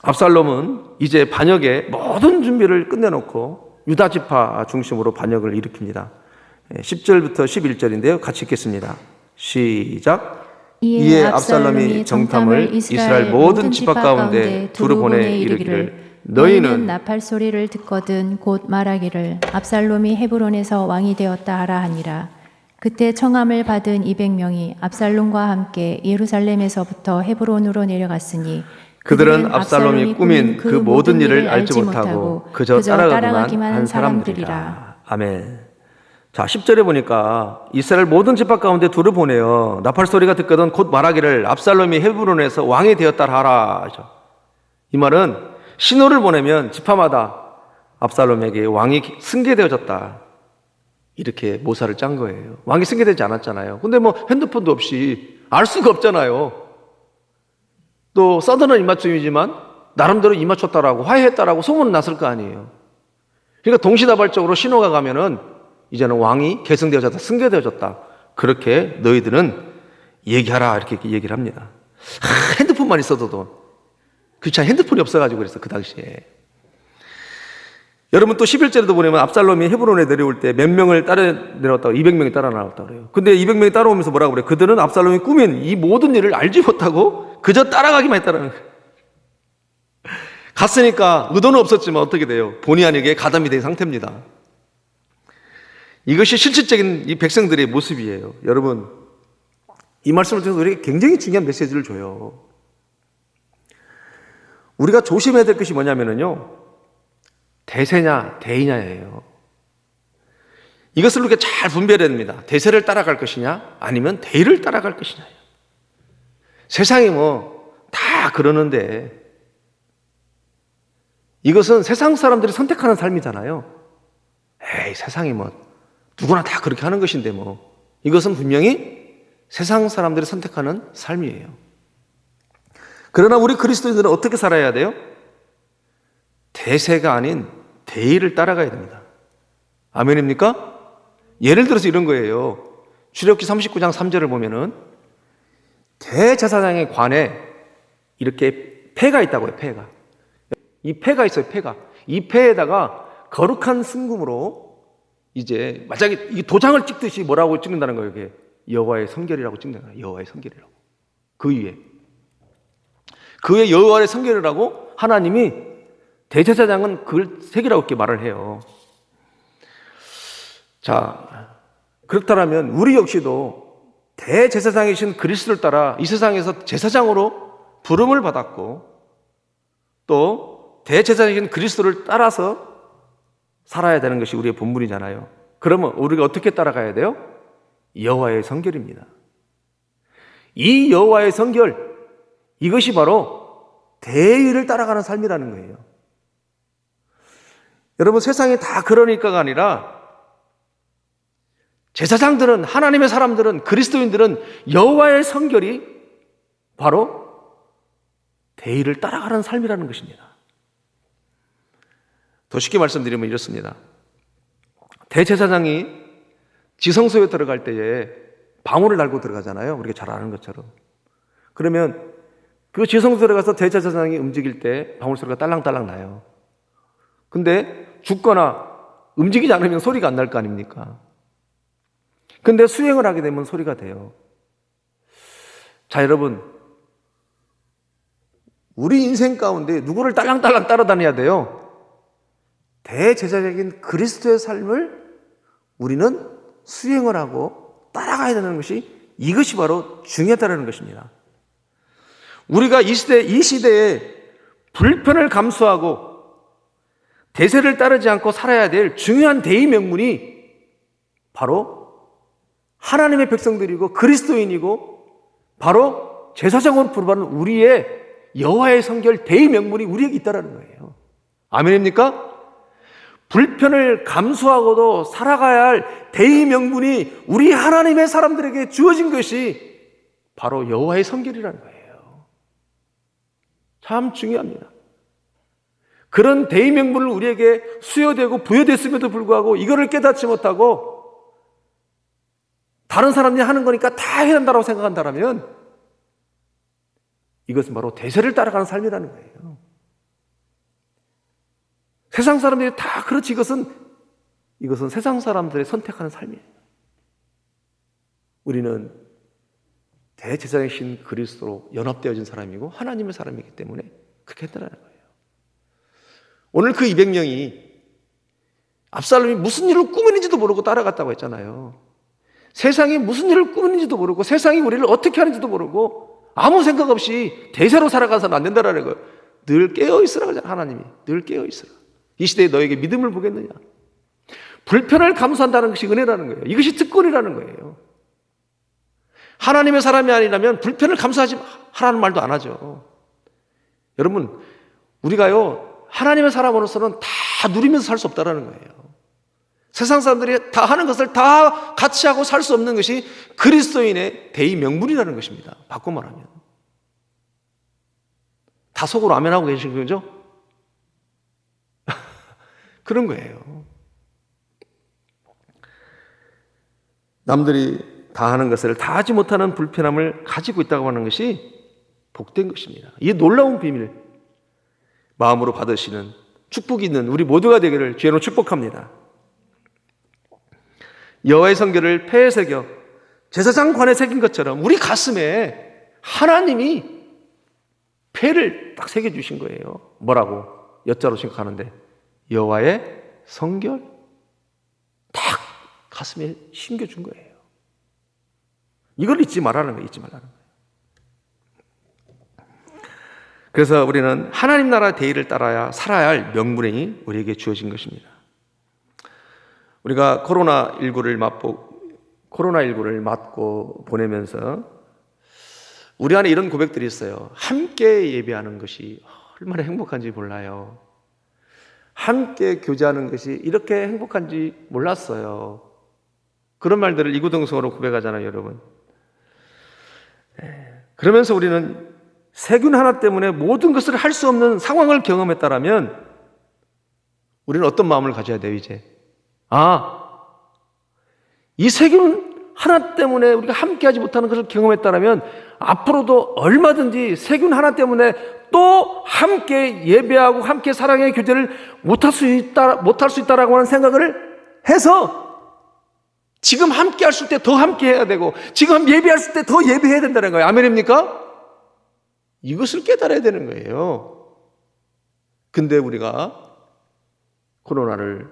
압살롬은 이제 반역의 모든 준비를 끝내놓고 유다 지파 중심으로 반역을 일으킵니다. 10절부터 11절인데요. 같이 읽겠습니다. 시작. 이에 압살롬이 정탐을 이스라엘 모든 지파 가운데 두루 보내 이르기를 너희는 나팔 소리를 듣거든 곧 말하기를 압살롬이 헤브론에서 왕이 되었다 하라 하니라. 그때 청함을 받은 200명이 압살롬과 함께 예루살렘에서부터 헤브론으로 내려갔으니 그들은 압살롬이 꾸민 그 모든 일을 알지 못하고 그저 따라가기만 한 사람들이라. 아멘. 자, 10절에 보니까 이스라엘 모든 지파 가운데 둘을 보내요. 나팔 소리가 듣거든 곧 말하기를 압살롬이 헤브론에서 왕이 되었다 하라. 이 말은 신호를 보내면 지파마다 압살롬에게 왕이 승계되어졌다, 이렇게 모사를 짠 거예요. 왕이 승계되지 않았잖아요. 근데 뭐 핸드폰도 없이 알 수가 없잖아요. 또 서든은 입맞춤이지만 나름대로 입맞췄다라고 화해했다라고 소문은 났을 거 아니에요. 그러니까 동시다발적으로 신호가 가면은 이제는 왕이 계승되어졌다, 승계되어졌다, 그렇게 너희들은 얘기하라, 이렇게 얘기를 합니다. 핸드폰만 있어도 귀찮아. 핸드폰이 없어가지고 그랬어, 그 당시에. 여러분 또 11절에도 보면 압살롬이 헤브론에 내려올 때 몇 명을 따라 내려왔다고 200명이 따라 나왔다고 그래요. 근데 200명이 따라오면서 뭐라고 그래요? 그들은 압살롬이 꾸민 이 모든 일을 알지 못하고 그저 따라가기만 했다는 거예요. 갔으니까 의도는 없었지만 어떻게 돼요? 본의 아니게 가담이 된 상태입니다. 이것이 실질적인 이 백성들의 모습이에요. 여러분, 이 말씀을 통해서 우리에게 굉장히 중요한 메시지를 줘요. 우리가 조심해야 될 것이 뭐냐면요, 대세냐 대의냐예요. 이것을 우리가 잘 분별해야 됩니다. 대세를 따라갈 것이냐 아니면 대의를 따라갈 것이냐예요. 세상이 뭐 다 그러는데 이것은 세상 사람들이 선택하는 삶이잖아요. 에이, 세상이 뭐 누구나 다 그렇게 하는 것인데 뭐. 이것은 분명히 세상 사람들이 선택하는 삶이에요. 그러나 우리 그리스도인들은 어떻게 살아야 돼요? 대세가 아닌 대의를 따라가야 됩니다. 아멘입니까? 예를 들어서 이런 거예요. 출애굽기 39장 3절을 보면은 대제사장의 관에 이렇게 패가 있다고요. 패가. 이 패가 있어요. 패가. 이 패에다가 거룩한 순금으로 이제 만약에 이 도장을 찍듯이 뭐라고 찍는다는 거예요. 이게 여호와의 성결이라고 찍는 거예요. 여호와의 성결이라고. 그 위에 여호와의 성결이라고 하나님이 대제사장은 그걸 새기라고 이렇게 말을 해요. 자, 그렇다면 우리 역시도 대제사장이신 그리스도를 따라 이 세상에서 제사장으로 부름을 받았고 또 대제사장이신 그리스도를 따라서 살아야 되는 것이 우리의 본분이잖아요. 그러면 우리가 어떻게 따라가야 돼요? 여호와의 성결입니다. 이 여호와의 성결, 이것이 바로 대의를 따라가는 삶이라는 거예요. 여러분, 세상이 다 그러니까가 아니라 제사장들은, 하나님의 사람들은, 그리스도인들은 여호와의 성결이 바로 대의를 따라가는 삶이라는 것입니다. 더 쉽게 말씀드리면 이렇습니다. 대제사장이 지성소에 들어갈 때에 방울을 달고 들어가잖아요. 우리가 잘 아는 것처럼. 그러면 그 지성소에 들어가서 대제사장이 움직일 때 방울 소리가 딸랑딸랑 나요. 근데 죽거나 움직이지 않으면 소리가 안 날 거 아닙니까? 근데 수행을 하게 되면 소리가 돼요. 자, 여러분, 우리 인생 가운데 누구를 딸랑딸랑 따라다녀야 돼요? 대제사장인 그리스도의 삶을 우리는 수행을 하고 따라가야 되는 것이, 이것이 바로 중요하다는 것입니다. 우리가 이 시대에 불편을 감수하고 대세를 따르지 않고 살아야 될 중요한 대의 명분이 바로 하나님의 백성들이고 그리스도인이고 바로 제사장으로 부르받는 우리의 여호와의 성결 대의 명분이 우리에게 있다는 거예요. 아멘입니까? 불편을 감수하고도 살아가야 할 대의 명분이 우리 하나님의 사람들에게 주어진 것이 바로 여호와의 성결이라는 거예요. 참 중요합니다. 그런 대의 명분을 우리에게 수여되고 부여됐음에도 불구하고 이거를 깨닫지 못하고 다른 사람들이 하는 거니까 다 해야 한다고 생각한다면 이것은 바로 대세를 따라가는 삶이라는 거예요. 세상 사람들이 다 그렇지, 이것은 세상 사람들의 선택하는 삶이에요. 우리는 대제사장이신 그리스도로 연합되어진 사람이고 하나님의 사람이기 때문에 그렇게 했다는 거예요. 오늘 그 200명이 압살롬이 무슨 일을 꾸미는지도 모르고 따라갔다고 했잖아요. 세상이 무슨 일을 꾸미는지도 모르고 세상이 우리를 어떻게 하는지도 모르고 아무 생각 없이 대세로 살아가서는 안 된다는 거예요. 늘 깨어있으라 그러잖아요. 하나님이 늘 깨어있으라. 이 시대에 너에게 믿음을 보겠느냐. 불편을 감수한다는 것이 은혜라는 거예요. 이것이 특권이라는 거예요. 하나님의 사람이 아니라면 불편을 감수하지 하라는 말도 안 하죠. 여러분, 우리가요 하나님의 사람으로서는 다 누리면서 살 수 없다는 거예요. 세상 사람들이 다 하는 것을 다 같이 하고 살 수 없는 것이 그리스도인의 대의 명분이라는 것입니다. 바꿔 말하면. 다 속으로 아멘하고 계신 거죠? 그런 거예요. 남들이 다 하는 것을 다 하지 못하는 불편함을 가지고 있다고 하는 것이 복된 것입니다. 이 놀라운 비밀, 마음으로 받으시는 축복이 있는 우리 모두가 되기를 주의 이름으로 축복합니다. 여호와의 성결을 폐에 새겨 제사장관에 새긴 것처럼 우리 가슴에 하나님이 폐를 딱 새겨주신 거예요. 뭐라고? 여자로 생각하는데 여호와의 성결 딱 가슴에 심겨준 거예요. 이걸 잊지 말라는 거예요. 잊지 말라는 거예요. 그래서 우리는 하나님 나라 대의를 따라야 살아야 할 명분이 우리에게 주어진 것입니다. 우리가 코로나19를 맞고 보내면서 우리 안에 이런 고백들이 있어요. 함께 예배하는 것이 얼마나 행복한지 몰라요. 함께 교제하는 것이 이렇게 행복한지 몰랐어요. 그런 말들을 이구동성으로 고백하잖아요, 여러분. 그러면서 우리는 세균 하나 때문에 모든 것을 할 수 없는 상황을 경험했다라면 우리는 어떤 마음을 가져야 돼요, 이제? 이 세균 하나 때문에 우리가 함께하지 못하는 것을 경험했다면 앞으로도 얼마든지 세균 하나 때문에 또 함께 예배하고 함께 사랑의 교제를 못할 수 있다라고 하는 생각을 해서 지금 함께 할 때 더 함께 해야 되고 지금 예배할 때 더 예배해야 된다는 거예요. 아멘입니까? 이것을 깨달아야 되는 거예요. 근데 우리가 코로나를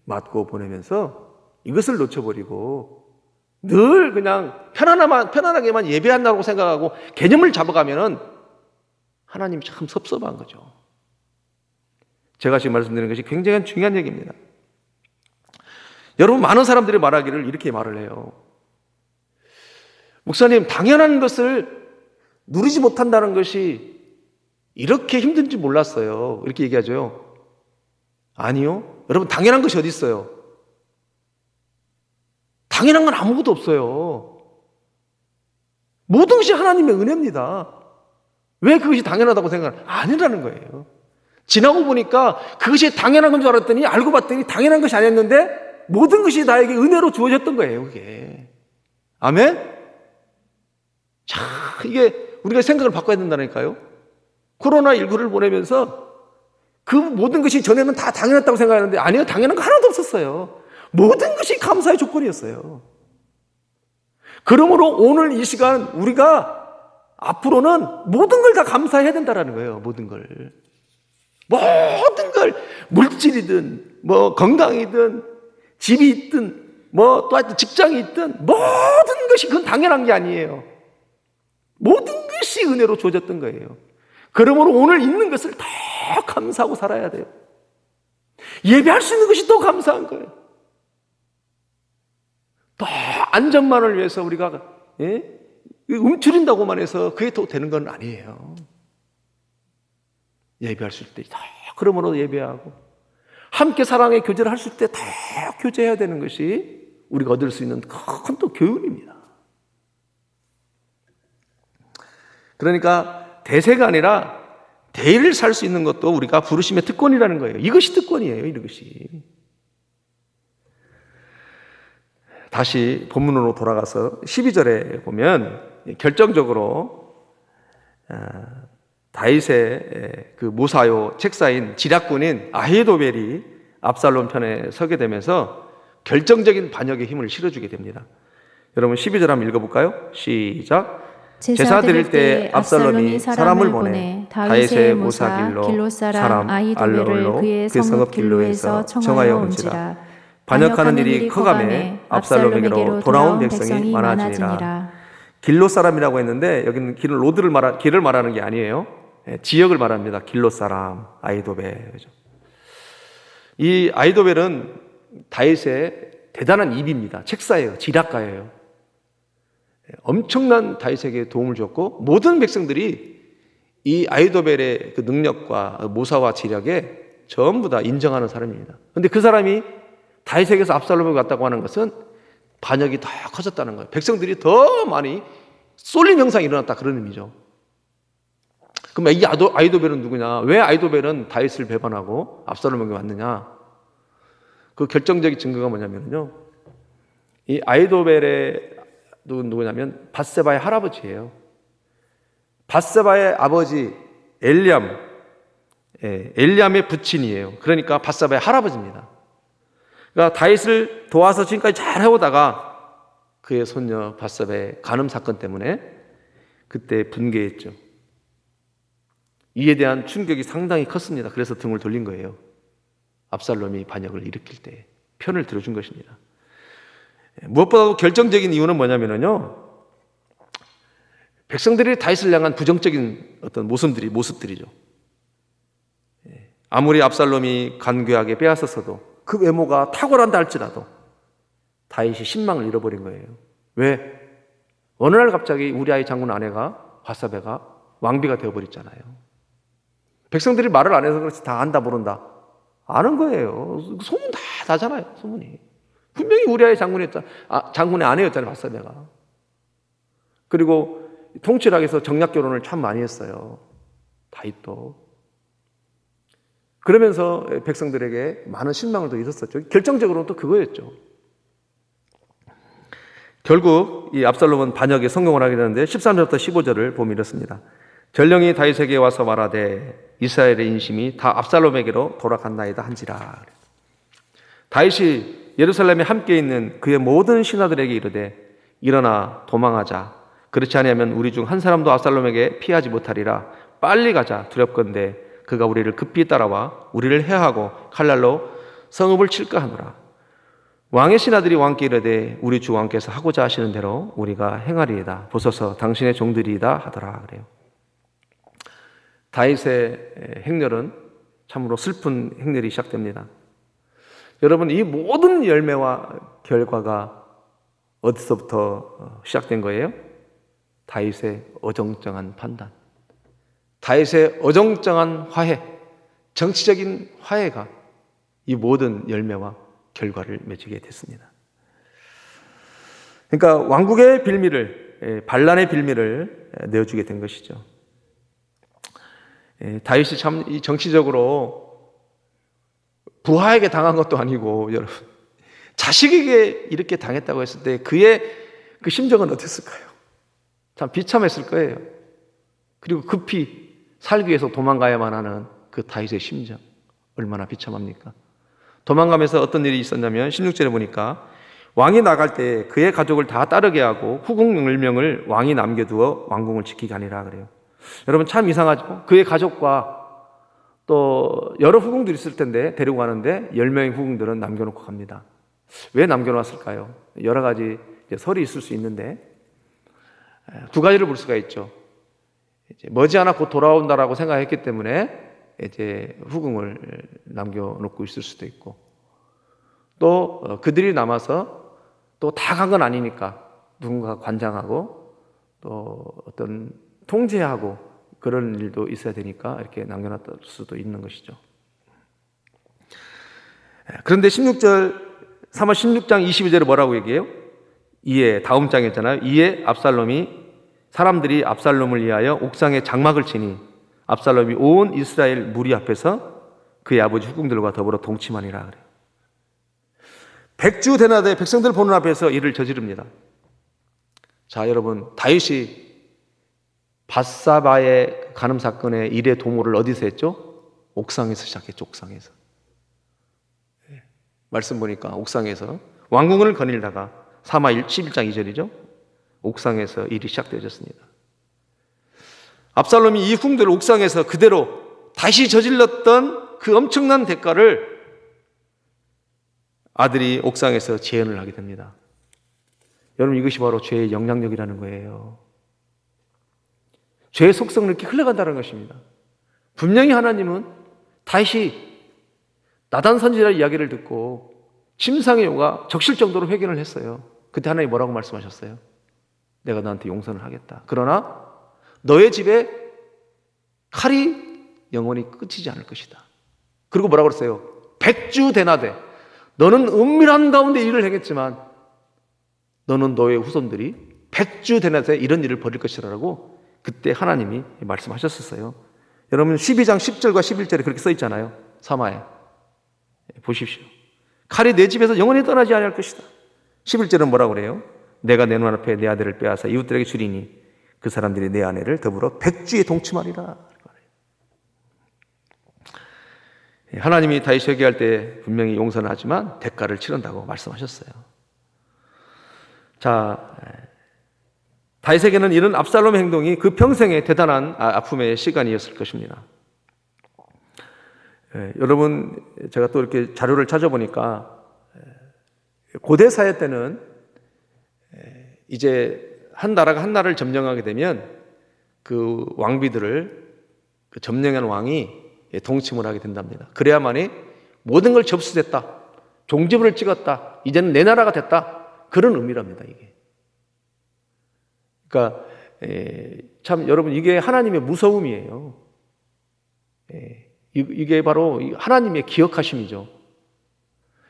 맞고 보내면서 이것을 놓쳐버리고 늘 그냥 편안하게만 예배한다고 생각하고 개념을 잡아가면은 하나님이 참 섭섭한 거죠. 제가 지금 말씀드리는 것이 굉장히 중요한 얘기입니다. 여러분, 많은 사람들이 말하기를 이렇게 말을 해요. 목사님, 당연한 것을 누리지 못한다는 것이 이렇게 힘든지 몰랐어요. 이렇게 얘기하죠. 아니요. 여러분, 당연한 것이 어디 있어요? 당연한 건 아무것도 없어요. 모든 것이 하나님의 은혜입니다. 왜 그것이 당연하다고 생각하는? 아니라는 거예요. 지나고 보니까 그것이 당연한 건 줄 알았더니 알고 봤더니 당연한 것이 아니었는데 모든 것이 나에게 은혜로 주어졌던 거예요, 그게. 아멘? 자, 이게 우리가 생각을 바꿔야 된다니까요. 코로나19를 보내면서 그 모든 것이 전에는 다 당연했다고 생각하는데 아니요, 당연한 거 하나도 없었어요. 모든 것이 감사의 조건이었어요. 그러므로 오늘 이 시간 우리가 앞으로는 모든 걸 다 감사해야 된다는 거예요. 모든 걸. 모든 걸 물질이든 뭐 건강이든 집이 있든 뭐 또 하여튼 직장이 있든 모든 것이 그건 당연한 게 아니에요. 모든 것이 은혜로 주어졌던 거예요. 그러므로 오늘 있는 것을 더 감사하고 살아야 돼요. 예배할 수 있는 것이 더 감사한 거예요. 더 안전만을 위해서 우리가 움츠린다고만 해서 그게 더 되는 건 아니에요. 예배할 수 있을 때 더 그러므로 예배하고 함께 사랑의 교제를 할 수 있을 때 더 교제해야 되는 것이 우리가 얻을 수 있는 큰 또 교훈입니다. 그러니까 대세가 아니라 대의를 살 수 있는 것도 우리가 부르심의 특권이라는 거예요. 이것이 특권이에요. 이것이. 다시 본문으로 돌아가서 12절에 보면 결정적으로 다윗의 그 모사요 책사인 지략군인 아히도벨이 압살롬 편에 서게 되면서 결정적인 반역의 힘을 실어주게 됩니다. 여러분 12절 한번 읽어볼까요? 시작. 제사 드릴 때 압살롬이 사람을 보내 다윗의 모사 길로 사람 아히도벨을 그의 성읍 길로에서 청하여 온지라. 반역하는 일이 커가매 압살롬에게로 돌아온 백성이 많아지니라. 길로 사람이라고 했는데 여기는 길을 말하는 게 아니에요. 지역을 말합니다. 길로 사람 아히도벨. 이 아히도벨은 다윗의 대단한 입입니다. 책사예요. 지략가예요. 엄청난 다윗에게 도움을 줬고 모든 백성들이 이 아히도벨의 그 능력과 모사와 지략에 전부 다 인정하는 사람입니다. 그런데 그 사람이 다윗에게서 압살롬을 갔다고 하는 것은 반역이 더 커졌다는 거예요. 백성들이 더 많이 쏠림 형상이 일어났다 그런 의미죠. 그럼 이 아히도벨은 누구냐? 왜 아히도벨은 다윗을 배반하고 압살롬에게 왔느냐? 그 결정적인 증거가 뭐냐면요. 이 아히도벨의 누구냐면 밧세바의 할아버지예요. 밧세바의 아버지 엘리암, 엘리암의 부친이에요. 그러니까 밧사바의 할아버지입니다. 그러니까 다윗을 도와서 지금까지 잘 해오다가 그의 손녀 밧사바의 간음 사건 때문에 그때 분개했죠. 이에 대한 충격이 상당히 컸습니다. 그래서 등을 돌린 거예요. 압살롬이 반역을 일으킬 때 편을 들어준 것입니다. 무엇보다도 결정적인 이유는 뭐냐면요, 백성들이 다윗을 향한 부정적인 어떤 모습들이죠. 아무리 압살롬이 간교하게 빼앗았어도 그 외모가 탁월한다 할지라도 다윗이 신망을 잃어버린 거예요. 왜? 어느 날 갑자기 우리아의 장군 아내가 밧사바가 왕비가 되어버렸잖아요. 백성들이 말을 안 해서 그렇지 다 안다 모른다. 아는 거예요. 소문 다 나잖아요. 소문이. 분명히 우리아의 장군의 아내였잖아요. 밧사바가. 그리고 통치락에서 정략 결혼을 참 많이 했어요. 다윗도. 그러면서 백성들에게 많은 실망을 또 잊었었죠. 결정적으로는 또 그거였죠. 결국 이 압살롬은 반역에 성공을 하게 되는데 13절부터 15절을 보면 이렇습니다. 전령이 다윗에게 와서 말하되 이스라엘의 인심이 다 압살롬에게로 돌아갔나이다 한지라. 다윗이 예루살렘에 함께 있는 그의 모든 신하들에게 이르되 일어나 도망하자. 그렇지 않으면 우리 중 한 사람도 압살롬에게 피하지 못하리라. 빨리 가자. 두렵건대 그가 우리를 급히 따라와 우리를 해하고 칼날로 성읍을 칠까 하노라. 왕의 신하들이 왕께 이르되 우리 주 왕께서 하고자 하시는 대로 우리가 행하리이다. 보소서 당신의 종들이다 하더라. 그래요. 다윗의 행렬은 참으로 슬픈 행렬이 시작됩니다. 여러분, 이 모든 열매와 결과가 어디서부터 시작된 거예요? 다윗의 어정쩡한 판단, 다윗의 어정쩡한 화해, 정치적인 화해가 이 모든 열매와 결과를 맺게 됐습니다. 그러니까 왕국의 빌미를, 반란의 빌미를 내어주게 된 것이죠. 다윗이 참 이 정치적으로 부하에게 당한 것도 아니고, 여러분, 자식에게 이렇게 당했다고 했을 때 그의 그 심정은 어땠을까요? 참 비참했을 거예요. 그리고 급히 살기 위해서 도망가야만 하는 그 다윗의 심정, 얼마나 비참합니까? 도망가면서 어떤 일이 있었냐면 16절에 보니까 왕이 나갈 때 그의 가족을 다 따르게 하고 후궁 10명을 왕이 남겨두어 왕궁을 지키게 하니라 그래요. 여러분, 참 이상하죠? 그의 가족과 또 여러 후궁들이 있을 텐데 데리고 가는데 10명의 후궁들은 남겨놓고 갑니다. 왜 남겨놨을까요? 여러 가지 설이 있을 수 있는데 두 가지를 볼 수가 있죠. 이제 머지않아 곧 돌아온다라고 생각했기 때문에 이제 후궁을 남겨놓고 있을 수도 있고, 또 그들이 남아서 또 다 간 건 아니니까 누군가 관장하고 또 어떤 통제하고 그런 일도 있어야 되니까 이렇게 남겨놨을 수도 있는 것이죠. 그런데 3월 16장 22절에 뭐라고 얘기해요? 이에, 다음 장이었잖아요. 이에 사람들이 압살롬을 위하여 옥상에 장막을 치니 압살롬이 온 이스라엘 무리 앞에서 그의 아버지 후궁들과 더불어 동침하니라 그래요. 백주 대낮에 백성들 보는 앞에서 이를 저지릅니다. 자, 여러분, 다윗이 밧사바의 간음 사건의 일의 도모를 어디서 했죠? 옥상에서 시작했죠. 옥상에서. 말씀 보니까 옥상에서 왕궁을 거닐다가 11장 2절이죠. 옥상에서 일이 시작되어졌습니다. 압살롬이 이 후궁들을 옥상에서 그대로 다시 저질렀던 그 엄청난 대가를 아들이 옥상에서 재현을 하게 됩니다. 여러분, 이것이 바로 죄의 영향력이라는 거예요. 죄의 속성을 이렇게 흘러간다는 것입니다. 분명히 하나님은 다윗이 나단 선지자의 이야기를 듣고 침상의 요가 적실 정도로 회개를 했어요. 그때 하나님이 뭐라고 말씀하셨어요? 내가 너한테 용서를 하겠다. 그러나 너의 집에 칼이 영원히 끝이지 않을 것이다. 그리고 뭐라고 그랬어요? 백주 대낮에 너는 은밀한 가운데 일을 행했지만 너는 너의 후손들이 백주 대낮에 이런 일을 벌일 것이라고 그때 하나님이 말씀하셨었어요. 여러분, 12장 10절과 11절에 그렇게 써 있잖아요. 사마에 보십시오. 칼이 내 집에서 영원히 떠나지 아니할 것이다. 11절은 뭐라고 그래요? 내가 내 눈앞에 내 아들을 빼앗아 이웃들에게 주리니 그 사람들이 내 아내를 더불어 백주에 동침하리라. 하나님이 다윗 회개할 때 분명히 용서는 하지만 대가를 치른다고 말씀하셨어요. 자, 다윗에게는 이런 압살롬의 행동이 그 평생의 대단한 아픔의 시간이었을 것입니다. 여러분, 제가 또 이렇게 자료를 찾아보니까 고대 사회 때는 이제 한 나라가 한 나라를 점령하게 되면 그 왕비들을 그 점령한 왕이 동침을 하게 된답니다. 그래야만이 모든 걸 접수됐다, 종지부를 찍었다, 이제는 내 나라가 됐다, 그런 의미랍니다. 이게. 그러니까 참 여러분, 이게 하나님의 무서움이에요. 이게 바로 하나님의 기억하심이죠.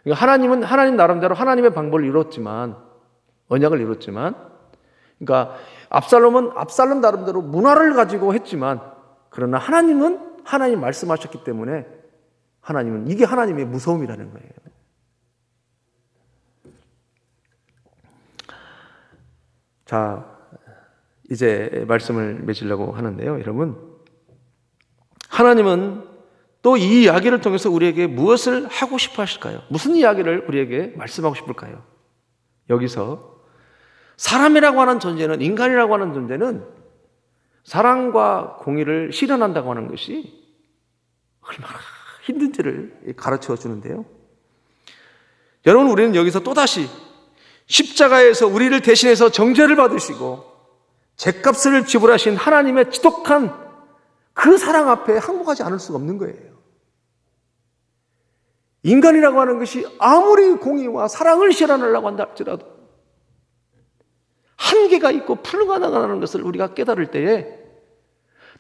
그러니까 하나님은 하나님 나름대로 하나님의 방법을 이뤘지만, 언약을 이뤘지만, 그러니까 압살롬은 압살롬 나름대로 문화를 가지고 했지만, 그러나 하나님은 하나님 말씀하셨기 때문에 하나님은, 이게 하나님의 무서움이라는 거예요. 자, 이제 말씀을 맺으려고 하는데요, 여러분. 하나님은 또 이 이야기를 통해서 우리에게 무엇을 하고 싶어 하실까요? 무슨 이야기를 우리에게 말씀하고 싶을까요? 여기서 사람이라고 하는 존재는, 인간이라고 하는 존재는 사랑과 공의를 실현한다고 하는 것이 얼마나 힘든지를 가르쳐 주는데요. 여러분, 우리는 여기서 또다시 십자가에서 우리를 대신해서 정죄를 받으시고 죗값을 지불하신 하나님의 지독한 그 사랑 앞에 항복하지 않을 수가 없는 거예요. 인간이라고 하는 것이 아무리 공의와 사랑을 실현하려고 한다 할지라도 한계가 있고 불가능하다는 것을 우리가 깨달을 때에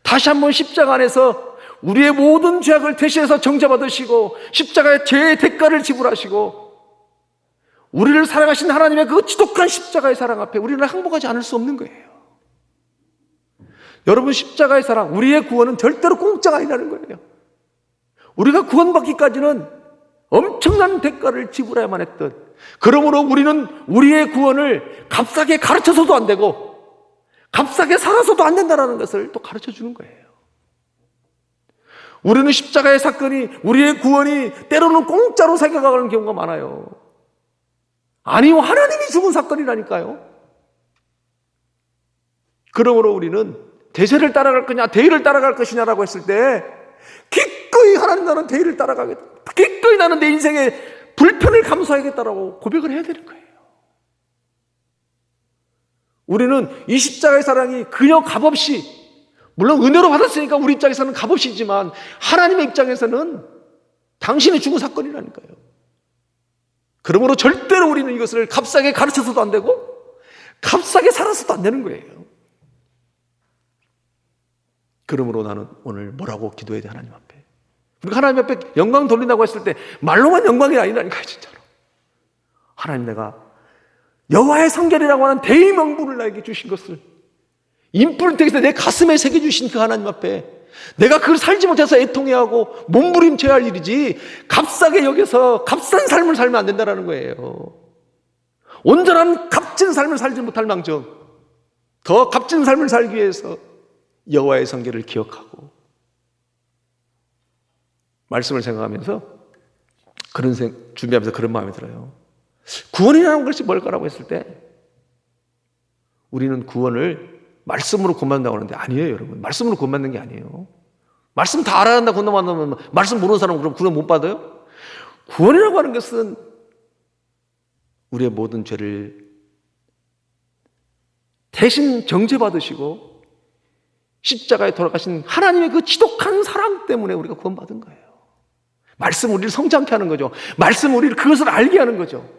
다시 한번 십자가 안에서 우리의 모든 죄악을 대신해서 정죄받으시고 십자가의 죄의 대가를 지불하시고 우리를 사랑하신 하나님의 그 지독한 십자가의 사랑 앞에 우리는 항복하지 않을 수 없는 거예요. 여러분, 십자가의 사랑, 우리의 구원은 절대로 공짜가 아니라는 거예요. 우리가 구원받기까지는 엄청난 대가를 지불해야만 했던, 그러므로 우리는 우리의 구원을 값싸게 가르쳐서도 안 되고 값싸게 살아서도 안 된다는 것을 또 가르쳐 주는 거예요. 우리는 십자가의 사건이, 우리의 구원이 때로는 공짜로 생각하는 경우가 많아요. 아니요, 하나님이 죽은 사건이라니까요. 그러므로 우리는 대세를 따라갈 거냐, 대의를 따라갈 것이냐라고 했을 때 기꺼이 하나님 나는 대의를 따라가겠다, 기꺼이 나는 내 인생의 불편을 감수하겠다라고 고백을 해야 되는 거예요. 우리는 이 십자가의 사랑이 그저 값없이, 물론 은혜로 받았으니까 우리 입장에서는 값없이지만 하나님의 입장에서는 당신이 죽은 사건이라니까요. 그러므로 절대로 우리는 이것을 값싸게 가르쳐서도 안 되고 값싸게 살아서도 안 되는 거예요. 그러므로 나는 오늘 뭐라고 기도해야 돼, 하나님 앞에. 우리가 하나님 앞에 영광 돌린다고 했을 때 말로만 영광이 아니라니까요, 진짜로. 하나님, 내가 여호와의 성결이라고 하는 대의 명분을 나에게 주신 것을 인뿔을 택해서 내 가슴에 새겨주신 그 하나님 앞에 내가 그걸 살지 못해서 애통해하고 몸부림쳐야 할 일이지 값싸게 여기서 값싼 삶을 살면 안 된다는 거예요. 온전한 값진 삶을 살지 못할 망정 더 값진 삶을 살기 위해서 여호와의 성결을 기억하고 말씀을 생각하면서 준비하면서 그런 마음이 들어요. 구원이라는 것이 뭘까라고 했을 때 우리는 구원을 말씀으로 구원받는다고 하는데 아니에요, 여러분. 말씀으로 구원받는 게 아니에요. 말씀 다 알아야 한다 구원받는다면 말씀 모르는 사람은 그럼 구원 못 받아요? 구원이라고 하는 것은 우리의 모든 죄를 대신 정죄받으시고 십자가에 돌아가신 하나님의 그 지독한 사랑 때문에 우리가 구원받은 거예요. 말씀 우리를 성장케 하는 거죠. 말씀 우리를 그것을 알게 하는 거죠.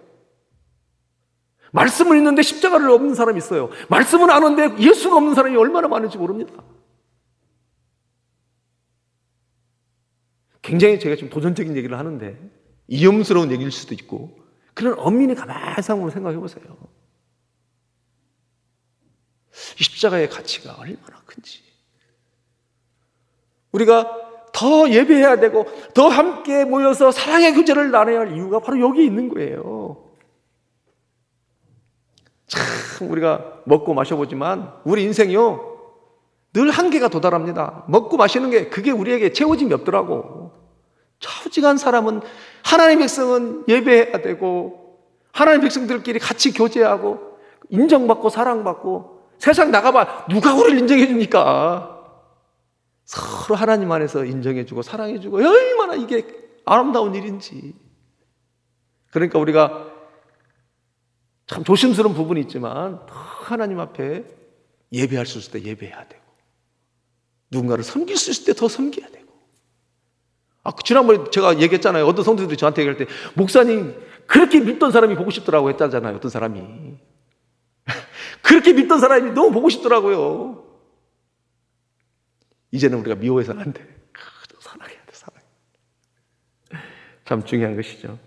말씀을 읽는데 십자가를 없는 사람이 있어요. 말씀은 아는데 예수가 없는 사람이 얼마나 많은지 모릅니다. 굉장히 제가 지금 도전적인 얘기를 하는데 위험스러운 얘기일 수도 있고 그런 엄밀히 가만히 생각해 보세요. 이 십자가의 가치가 얼마나 큰지. 우리가 더 예배해야 되고 더 함께 모여서 사랑의 교제를 나눠야 할 이유가 바로 여기 있는 거예요. 참 우리가 먹고 마셔보지만 우리 인생이요 늘 한계가 도달합니다. 먹고 마시는 게 그게 우리에게 채워짐이 없더라고. 처지간 사람은, 하나님 백성은 예배해야 되고 하나님 백성들끼리 같이 교제하고 인정받고 사랑받고, 세상 나가봐 누가 우리를 인정해 줍니까? 서로 하나님 안에서 인정해주고 사랑해주고, 얼마나 이게 아름다운 일인지. 그러니까 우리가 참 조심스러운 부분이 있지만 더 하나님 앞에 예배할 수 있을 때 예배해야 되고, 누군가를 섬길 수 있을 때 더 섬겨야 되고. 지난번에 제가 얘기했잖아요. 어떤 성도들이 저한테 얘기할 때, 목사님 그렇게 믿던 사람이 보고 싶더라고 했다잖아요. 어떤 사람이 그렇게 믿던 사람이 너무 보고 싶더라고요. 이제는 우리가 미워해서는 안 돼. 사랑해야 돼, 사랑. 참 중요한 것이죠.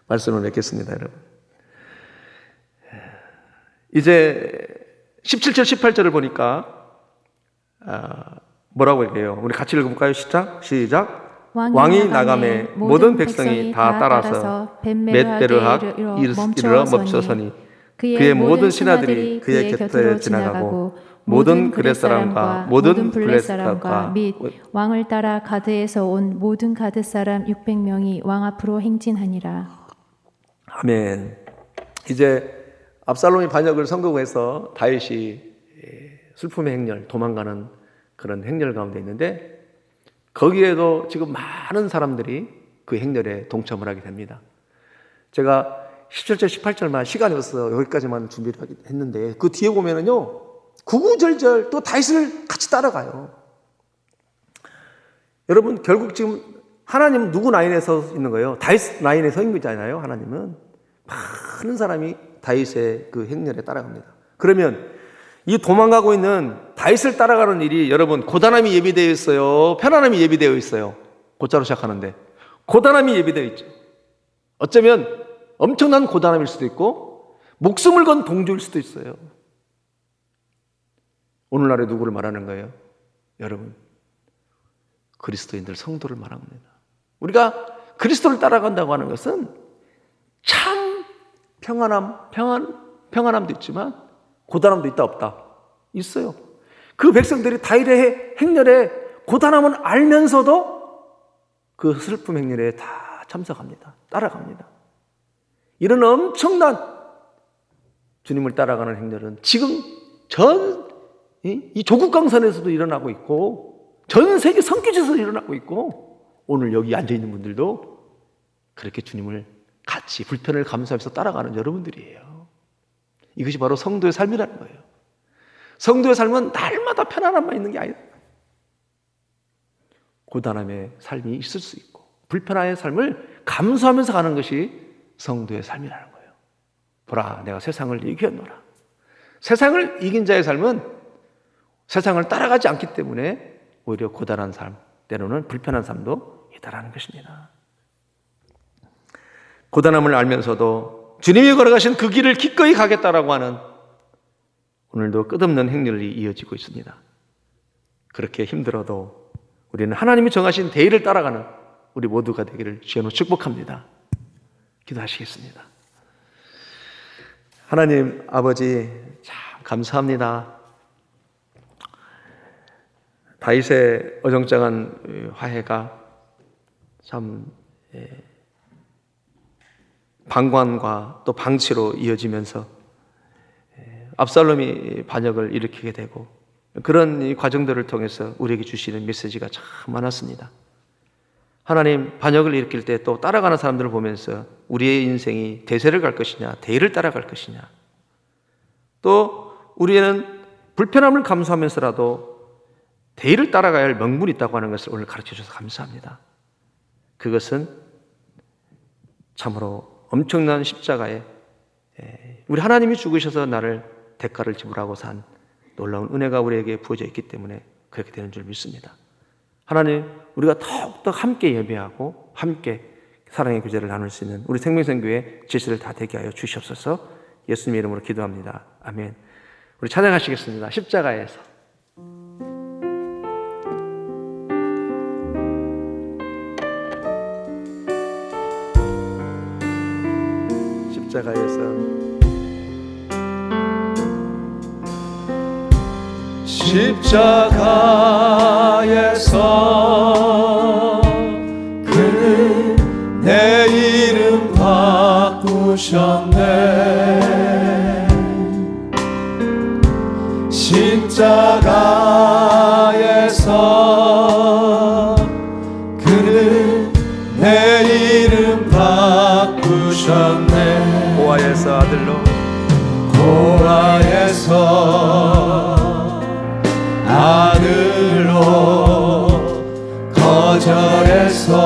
말씀을 맺겠습니다, 여러분. 이제 17절, 18절을 보니까 뭐라고 얘기해요? 우리 같이 읽어볼까요? 시작. 왕이 나가매 모든 백성이 다 따라서 벳베르학 이르러 멈춰서니 그의 모든 신하들이 그의 곁을 지나가고 모든 그렛 사람과 모든 블렛 사람과 및 왕을 따라 가드에서 온 모든 가드 사람 600명이 왕 앞으로 행진하니라. 아멘. 이제 압살롬이 반역을 선고해서 다윗이 슬픔의 행렬, 도망가는 그런 행렬 가운데 있는데, 거기에도 지금 많은 사람들이 그 행렬에 동참을 하게 됩니다. 제가 17절, 18절만 시간이 없어서 여기까지만 준비를 했는데, 그 뒤에 보면은요, 구구절절 또 다윗을 같이 따라가요. 여러분, 결국 지금 하나님은 누구 라인에 서 있는 거예요? 다윗 라인에 서 있는 거잖아요. 하나님은 많은 사람이 다윗의 그 행렬에 따라갑니다. 그러면 이 도망가고 있는 다윗을 따라가는 일이, 여러분, 고단함이 예비되어 있어요? 편안함이 예비되어 있어요? 고자로 시작하는데 고단함이 예비되어 있죠. 어쩌면 엄청난 고단함일 수도 있고 목숨을 건 동조일 수도 있어요. 오늘날에 누구를 말하는 거예요? 여러분, 그리스도인들, 성도를 말하는 겁니다. 우리가 그리스도를 따라간다고 하는 것은 참 평안함도 있지만 고단함도 있다 없다? 있어요. 그 백성들이 다윗의 행렬에 고단함은 알면서도 그 슬픔 행렬에 다 참석합니다. 따라갑니다. 이런 엄청난 주님을 따라가는 행렬은 지금 이 조국 강산에서도 일어나고 있고, 전 세계 선교지에서 일어나고 있고, 오늘 여기 앉아있는 분들도 그렇게 주님을 같이 불편을 감수하면서 따라가는 여러분들이에요. 이것이 바로 성도의 삶이라는 거예요. 성도의 삶은 날마다 편안함만 있는 게 아니다. 고단함의 삶이 있을 수 있고 불편함의 삶을 감수하면서 가는 것이 성도의 삶이라는 거예요. 보라, 내가 세상을 이겼노라. 세상을 이긴 자의 삶은 세상을 따라가지 않기 때문에 오히려 고단한 삶, 때로는 불편한 삶도 있다라는 것입니다. 고단함을 알면서도 주님이 걸어가신 그 길을 기꺼이 가겠다라고 하는, 오늘도 끝없는 행렬이 이어지고 있습니다. 그렇게 힘들어도 우리는 하나님이 정하신 대의를 따라가는 우리 모두가 되기를 주여로 축복합니다. 기도하시겠습니다. 하나님 아버지, 참 감사합니다. 다윗의 어정쩡한 화해가 참 방관과 또 방치로 이어지면서 압살롬이 반역을 일으키게 되고, 그런 이 과정들을 통해서 우리에게 주시는 메시지가 참 많았습니다. 하나님, 반역을 일으킬 때 또 따라가는 사람들을 보면서 우리의 인생이 대세를 갈 것이냐, 대의를 따라갈 것이냐, 또 우리는 불편함을 감수하면서라도 대의를 따라가야 할 명분이 있다고 하는 것을 오늘 가르쳐 주셔서 감사합니다. 그것은 참으로 엄청난 십자가에 우리 하나님이 죽으셔서 나를 대가를 지불하고 산 놀라운 은혜가 우리에게 부어져 있기 때문에 그렇게 되는 줄 믿습니다. 하나님, 우리가 더욱더 함께 예배하고 함께 사랑의 교제를 나눌 수 있는 우리 생명선교회 지시를 다 되게 하여 주시옵소서. 예수님의 이름으로 기도합니다. 아멘. 우리 찬양하시겠습니다. 십자가에서. 십자가에서 십자가에서 바꾸셨네. 십자가에서 그는 내 이름 바꾸셨네. 고아에서 아들로 고아에서 아들로 거절해서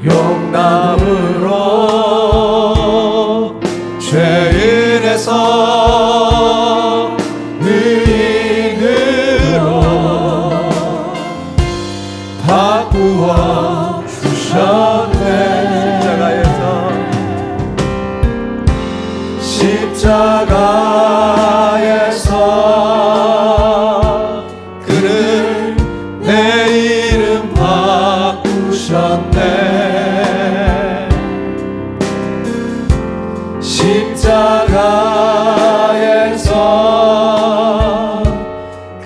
용남으로 죄인에서 의인으로 바꾸어 주셨네. 십자가에서 그는 내 이름 바꾸셨네. 십자가에서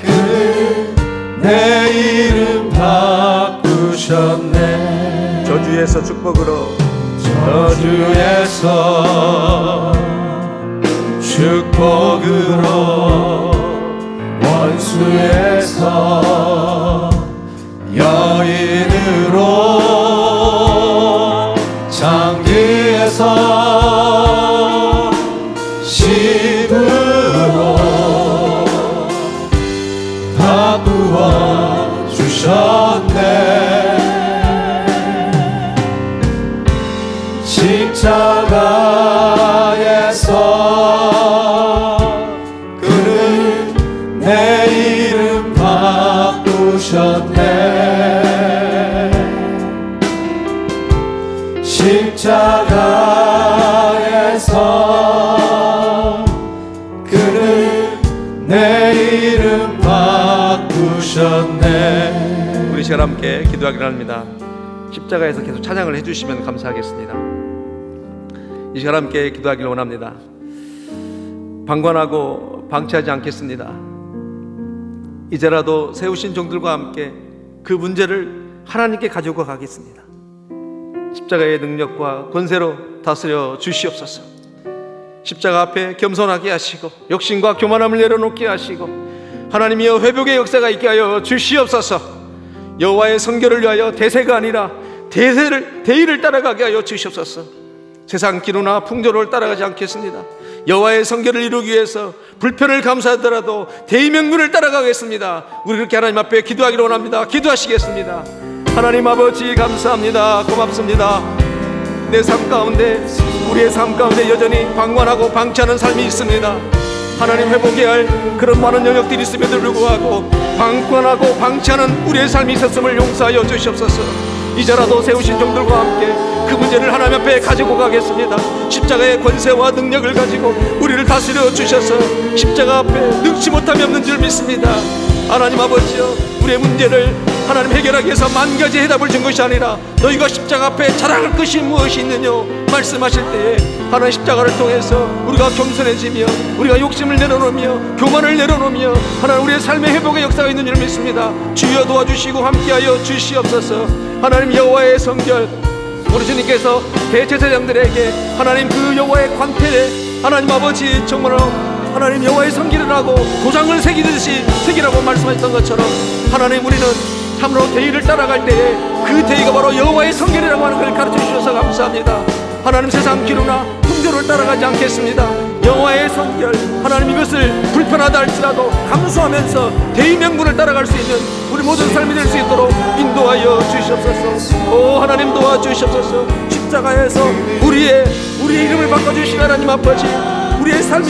그는 내 이름 바꾸셨네. 저주에서 축복으로 저주에서 축복으로 원수에서 여인으로 장기에서 시부로 바꾸어 주셨네. 십자가에서 그는 내 이름 바꾸셨네. 십자가에서 그는 내 이름 바꾸셨네. 우리 시간 함께 기도하기를 합니다. 십자가에서 계속 찬양을 해주시면 감사하겠습니다. 이 시간 함께 기도하기를 원합니다. 방관하고 방치하지 않겠습니다. 이제라도 세우신 종들과 함께 그 문제를 하나님께 가지고 가겠습니다. 십자가의 능력과 권세로 다스려 주시옵소서. 십자가 앞에 겸손하게 하시고 욕심과 교만함을 내려놓게 하시고 하나님이여 회복의 역사가 있게 하여 주시옵소서. 여호와의 성결을 위하여 대세가 아니라 대의를 따라가게 하여 주시옵소서. 세상 기로나 풍조를 따라가지 않겠습니다. 여호와의 성결을 이루기 위해서 불편을 감수하더라도 대의 명분을 따라가겠습니다. 우리 그렇게 하나님 앞에 기도하기를 원합니다. 기도하시겠습니다. 하나님 아버지 감사합니다. 고맙습니다. 내 삶 가운데 우리의 삶 가운데 여전히 방관하고 방치하는 삶이 있습니다. 하나님 회복해야 할 그런 많은 영역들이 있음에도 불구하고 방관하고 방치하는 우리의 삶이 있었음을 용서하여 주시옵소서. 이제라도 세우신 종들과 함께 그 문제를 하나님 앞에 가지고 가겠습니다. 십자가의 권세와 능력을 가지고 우리를 다스려 주셔서 십자가 앞에 능치 못함이 없는 줄 믿습니다. 하나님 아버지여, 우리의 문제를 하나님 해결하기 위해서 만 가지 해답을 준 것이 아니라 너희가 십자가 앞에 자랑할 것이 무엇이 있느냐 말씀하실 때에 하나님 십자가를 통해서 우리가 겸손해지며 우리가 욕심을 내려놓으며 교만을 내려놓으며 하나님 우리의 삶의 회복의 역사가 있는 줄 믿습니다. 주여 도와주시고 함께하여 주시옵소서. 하나님 여호와의 성결, 우리 주님께서 대제사장들에게 하나님 그 여호와의 관태에 하나님 아버지 정말로 하나님 여호와의 성기를 하고 도장을 새기듯이 새기라고 말씀하셨던 것처럼 하나님 우리는 참으로 대의를 따라갈 때에 그 대의가 바로 여호와의 성결이라고 하는 걸 가르쳐 주셔서 감사합니다. 하나님 세상 기로나 풍조를 따라가지 않겠습니다. 여호와의 성결, 하나님 이것을 불편하다 할지라도 감수하면서 대의 명분을 따라갈 수 있는 우리 모든 삶이 될 수 있도록 인도하여 주시옵소서. 오 하나님 도와주시옵소서. 십자가에서 우리의 이름을 바꿔주시는 하나님 아버지, 우리의 삶이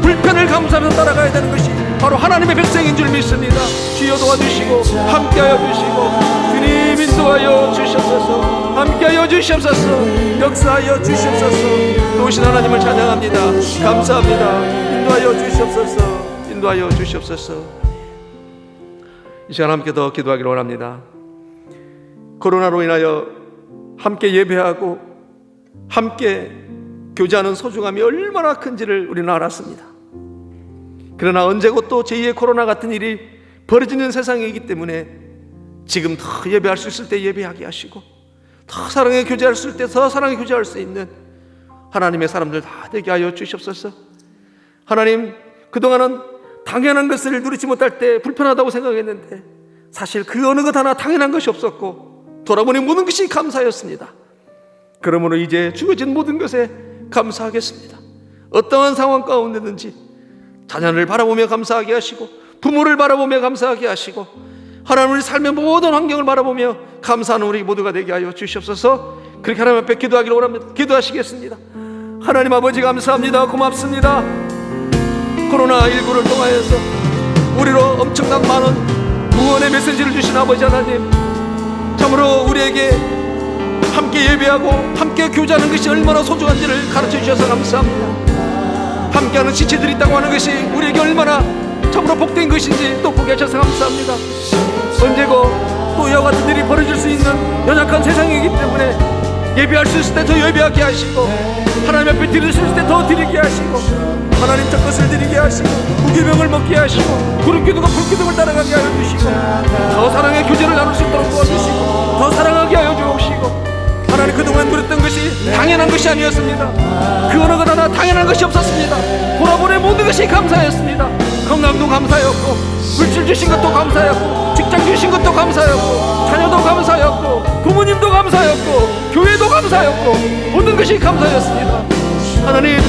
불편을 감수하면서 따라가야 되는 것이 바로 하나님의 백성인 줄 믿습니다. 주여 도와주시고 함께하여 주시고 주님 인도하여 주시옵소서. 함께하여 주시옵소서. 역사하여 주시옵소서. 도우신 하나님을 찬양합니다. 감사합니다. 인도하여 주시옵소서. 인도하여 주시옵소서. 이 시간 함께 더 기도하기를 원합니다. 코로나로 인하여 함께 예배하고 함께 교제하는 소중함이 얼마나 큰지를 우리는 알았습니다. 그러나 언제고 또 제2의 코로나 같은 일이 벌어지는 세상이기 때문에 지금 더 예배할 수 있을 때 예배하게 하시고 더 사랑에 교제할 수 있을 때 더 사랑에 교제할 수 있는 하나님의 사람들 다 되게 하여 주시옵소서. 하나님, 그동안은 당연한 것을 누리지 못할 때 불편하다고 생각했는데 사실 그 어느 것 하나 당연한 것이 없었고 돌아보니 모든 것이 감사였습니다. 그러므로 이제 주어진 모든 것에 감사하겠습니다. 어떠한 상황 가운데든지 자녀를 바라보며 감사하게 하시고 부모를 바라보며 감사하게 하시고 하나님 우리 삶의 모든 환경을 바라보며 감사하는 우리 모두가 되게 하여 주시옵소서. 그렇게 하나님 앞에 기도하기를 원합니다. 기도하시겠습니다. 하나님 아버지 감사합니다. 고맙습니다. 코로나19를 통하여서 우리로 엄청난 많은 무언의 메시지를 주신 아버지 하나님, 참으로 우리에게 함께 예배하고 함께 교제하는 것이 얼마나 소중한지를 가르쳐 주셔서 감사합니다. 함께하는 지체들이 있다고 하는 것이 우리에게 얼마나 참으로 복된 것인지 또 보게 하셔서 감사합니다. 언제고 또 이와 같은 일이 벌어질 수 있는 연약한 세상이기 때문에 예배할 수 있을 때 더 예배하게 하시고 하나님 앞에 드릴 수 있을 때 더 드리게 하시고 하나님 첫 것을 드리게 하시고 무기명을 먹게 하시고 구름기둥과 불기둥을 따라가게 하여 주시고 더 사랑의 교제를 나눌 수 있도록 도와주시고 더 사랑하게 하여 주옵시고 하나님 그동안 누렸던 것이 당연한 것이 아니었습니다. 그 어느 것 하나 당연한 것이 없었습니다. 돌아보내 모든 것이 감사였습니다. 건강도 감사였고 물질 주신 것도 감사였고 직장 주신 것도 감사였고 자녀도 감사였고 부모님도 감사였고 교회도 감사였고 모든 것이 감사였습니다. 하나님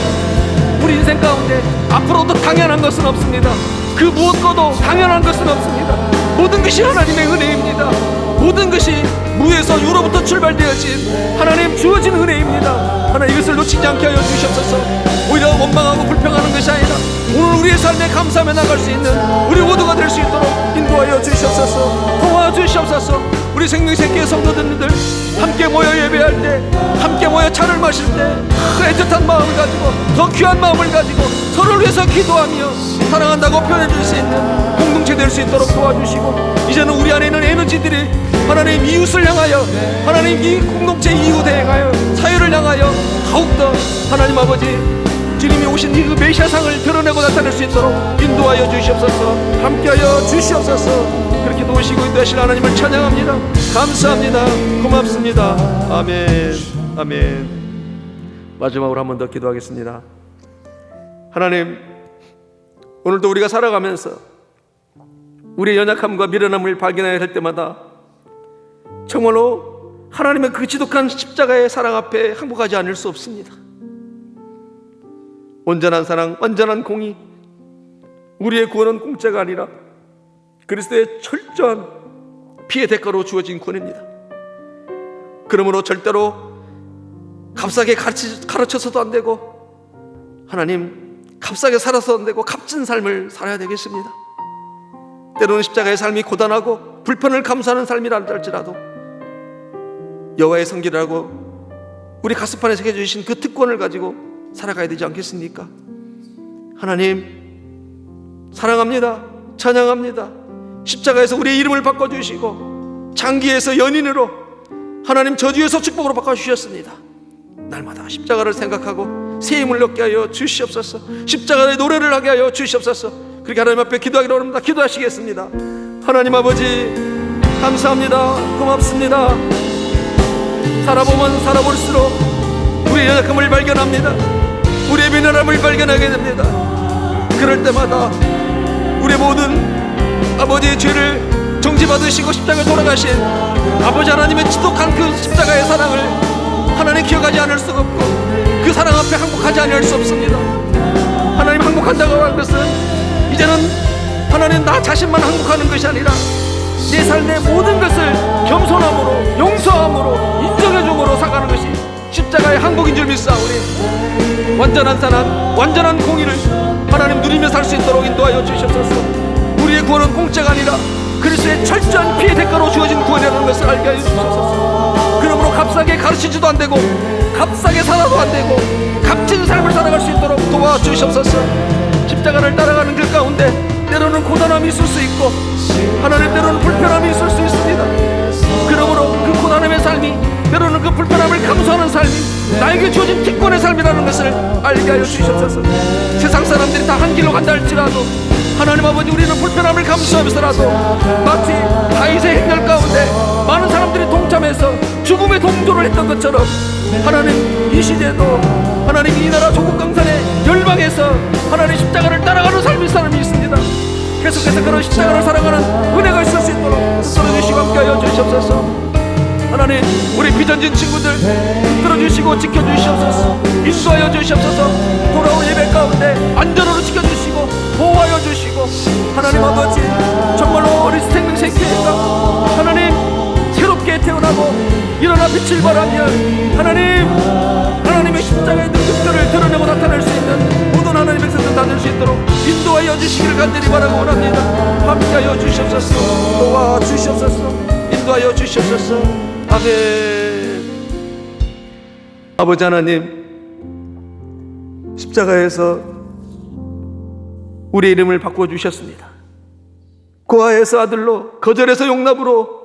우리 인생 가운데 앞으로도 당연한 것은 없습니다. 그 무엇과도 당연한 것은 없습니다. 모든 것이 하나님의 은혜입니다. 모든 것이 무에서 유로부터 출발되어진 하나님 주어진 은혜입니다. 하나님 이것을 놓치지 않게 하여 주시옵소서. 오히려 원망하고 불평하는 것이 아니라 오늘 우리의 삶에 감사하며 나갈 수 있는 우리 모두가 될 수 있도록 인도하여 주시옵소서. 도와주시옵소서. 우리 생명생교회 성도들들 함께 모여 예배할 때 함께 모여 차를 마실 때 애틋한 마음을 가지고 더 귀한 마음을 가지고 서로를 위해서 기도하며 사랑한다고 표현해 줄 수 있는 공동체 될 수 있도록 도와주시고 이제는 우리 안에 있는 에너지들이 하나님 이웃을 향하여 하나님 이 공동체 이웃에 향하여 사회를 향하여 더욱더 하나님 아버지 주님이 오신 이 메시아상을 드러내고 나타낼 수 있도록 인도하여 주시옵소서. 함께하여 주시옵소서. 그렇게 도우시고 인도하신 하나님을 찬양합니다. 감사합니다. 고맙습니다. 아멘. 아멘. 마지막으로 한 번 더 기도하겠습니다. 하나님, 오늘도 우리가 살아가면서 우리의 연약함과 미련함을 발견해야 할 때마다 정말로 하나님의 그 지독한 십자가의 사랑 앞에 항복하지 않을 수 없습니다. 온전한 사랑, 완전한 공의, 우리의 구원은 공짜가 아니라 그리스도의 철저한 피의 대가로 주어진 구원입니다. 그러므로 절대로 값싸게 가르쳐서도 안 되고 하나님 값싸게 살아서도 안 되고 값진 삶을 살아야 되겠습니다. 때로는 십자가의 삶이 고단하고 불편을 감수하는 삶이라 할지라도 여호와의 성기를 하고 우리 가슴판에 새겨주신 그 특권을 가지고 살아가야 되지 않겠습니까? 하나님 사랑합니다. 찬양합니다. 십자가에서 우리의 이름을 바꿔주시고 장기에서 연인으로 하나님 저주에서 축복으로 바꿔주셨습니다. 날마다 십자가를 생각하고 새 힘을 얻게 하여 주시옵소서. 십자가의 노래를 하게 하여 주시옵소서. 그렇게 하나님 앞에 기도하기로 합니다. 기도하시겠습니다. 하나님 아버지 감사합니다. 고맙습니다. 살아보면 살아볼수록 우리의 연약함을 발견합니다. 우리의 미련함을 발견하게 됩니다. 그럴 때마다 우리의 모든 아버지의 죄를 정지받으시고 십자가에 돌아가신 아버지 하나님의 지독한 그 십자가의 사랑을 하나님 기억하지 않을 수가 없고 그 사랑 앞에 항복하지 않을 수 없습니다. 하나님 항복한다고 하는 것은 이제는 하나님 나 자신만 항복하는 것이 아니라 내 삶의 모든 것을 겸손함으로 용서함으로 인정해줌으로 살아가는 것이 십자가의 항복인 줄 믿사오니 완전한 사랑, 완전한 공의를 하나님 누리며 살 수 있도록 인도하여 주시옵소서. 우리의 구원은 공짜가 아니라 그리스도의 철저한 피의 대가로 주어진 구원이라는 것을 알게 하여 주시옵소서. 그러므로 값싸게 가르치지도 안 되고 값싸게 살아도 안 되고 값진 삶을 살아갈 수 있도록 도와주시옵소서. 십자가를 따라가는 그 가운데 때로는 고단함이 있을 수 있고 하나님 때로는 불편함이 있을 수 있습니다. 그러므로 그 고단함의 삶이 때로는 그 불편함을 감수하는 삶이 나에게 주어진 특권의 삶이라는 것을 알게 하여 주시옵소서. 세상 사람들이 다 한 길로 간다 할지라도 하나님 아버지, 우리는 불편함을 감수하면서라도 마치 다윗의 행렬 가운데 많은 사람들이 동참해서 죽음의 동조를 했던 것처럼 하나님 이 시대에도 하나님 이 나라 조국 강산에 열방해서 하나님 십자가를 따라가는 삶의 사람이 있습니다. 계속해서 그런 십자가를 살아가는 은혜가 있을 수 있도록 붙들어주시고 함께하여 주시옵소서. 하나님 우리 비전진 친구들 붙들어주시고 지켜주시옵소서. 인도하여 주시옵소서. 돌아온 예배 가운데 안전으로 지켜주시고 보호하여 주시고 하나님 아버지, 정말로 우리 생명생교회가 하나님 새롭게 태어나고 일어나 빛을 발하며 하나님의 십자가의 능력들을 드러내고 나타낼 수 있는 모든 하나님의 백성들 다 될 수 있도록 인도하여 주시기를 간절히 바라고 원합니다. 함께하여 주시옵소서. 도와주시옵소서. 인도하여 주시옵소서. 아멘. 아버지 하나님, 십자가에서 우리의 이름을 바꿔주셨습니다. 고아에서 아들로, 거절에서 용납으로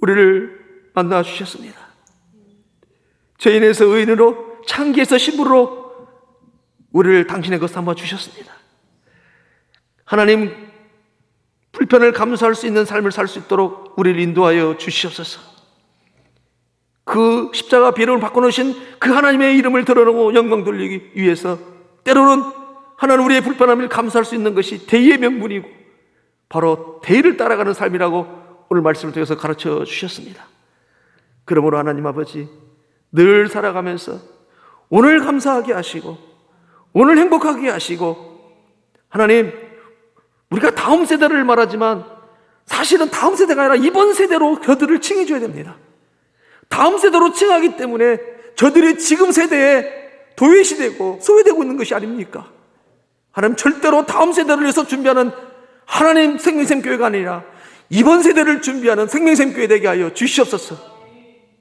우리를 만나주셨습니다. 죄인에서 의인으로, 창기에서 신부로 우리를 당신의 것 삼아 주셨습니다. 하나님, 불편을 감수할 수 있는 삶을 살 수 있도록 우리를 인도하여 주시옵소서. 그 십자가 비름을 바꿔놓으신 그 하나님의 이름을 드러내고 영광 돌리기 위해서 때로는 하나님 우리의 불편함을 감수할 수 있는 것이 대의의 명분이고 바로 대의를 따라가는 삶이라고 오늘 말씀을 통해서 가르쳐 주셨습니다. 그러므로 하나님 아버지, 늘 살아가면서 오늘 감사하게 하시고 오늘 행복하게 하시고, 하나님 우리가 다음 세대를 말하지만 사실은 다음 세대가 아니라 이번 세대로 저들을 칭해줘야 됩니다. 다음 세대로 칭하기 때문에 저들이 지금 세대에 도외시되고 소외되고 있는 것이 아닙니까? 하나님 절대로 다음 세대를 위해서 준비하는 하나님 생명샘교회가 아니라 이번 세대를 준비하는 생명샘교회 되게 하여 주시옵소서.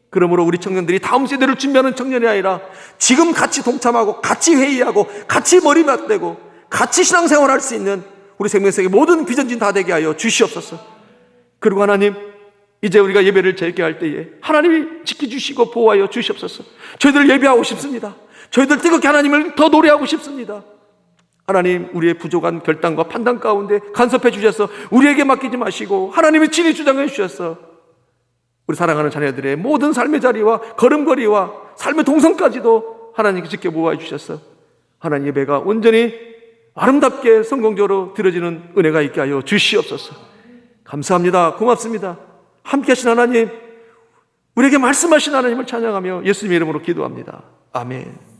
그러므로 우리 청년들이 다음 세대를 준비하는 청년이 아니라 지금 같이 동참하고 같이 회의하고 같이 머리 맞대고 같이 신앙생활할 수 있는 우리 생명샘교회 모든 비전진 다 되게 하여 주시옵소서. 그리고 하나님, 이제 우리가 예배를 재개할 때에 하나님이 지켜주시고 보호하여 주시옵소서. 저희들 예배하고 싶습니다. 저희들 뜨겁게 하나님을 더 노래하고 싶습니다. 하나님, 우리의 부족한 결단과 판단 가운데 간섭해 주셔서 우리에게 맡기지 마시고 하나님의 친히 주장해 주셔서 우리 사랑하는 자녀들의 모든 삶의 자리와 걸음걸이와 삶의 동선까지도 하나님께 지켜보아 주셔서 하나님 예배가 온전히 아름답게 성공적으로 드려지는 은혜가 있게 하여 주시옵소서. 감사합니다. 고맙습니다. 함께 하신 하나님, 우리에게 말씀하신 하나님을 찬양하며 예수님의 이름으로 기도합니다. 아멘.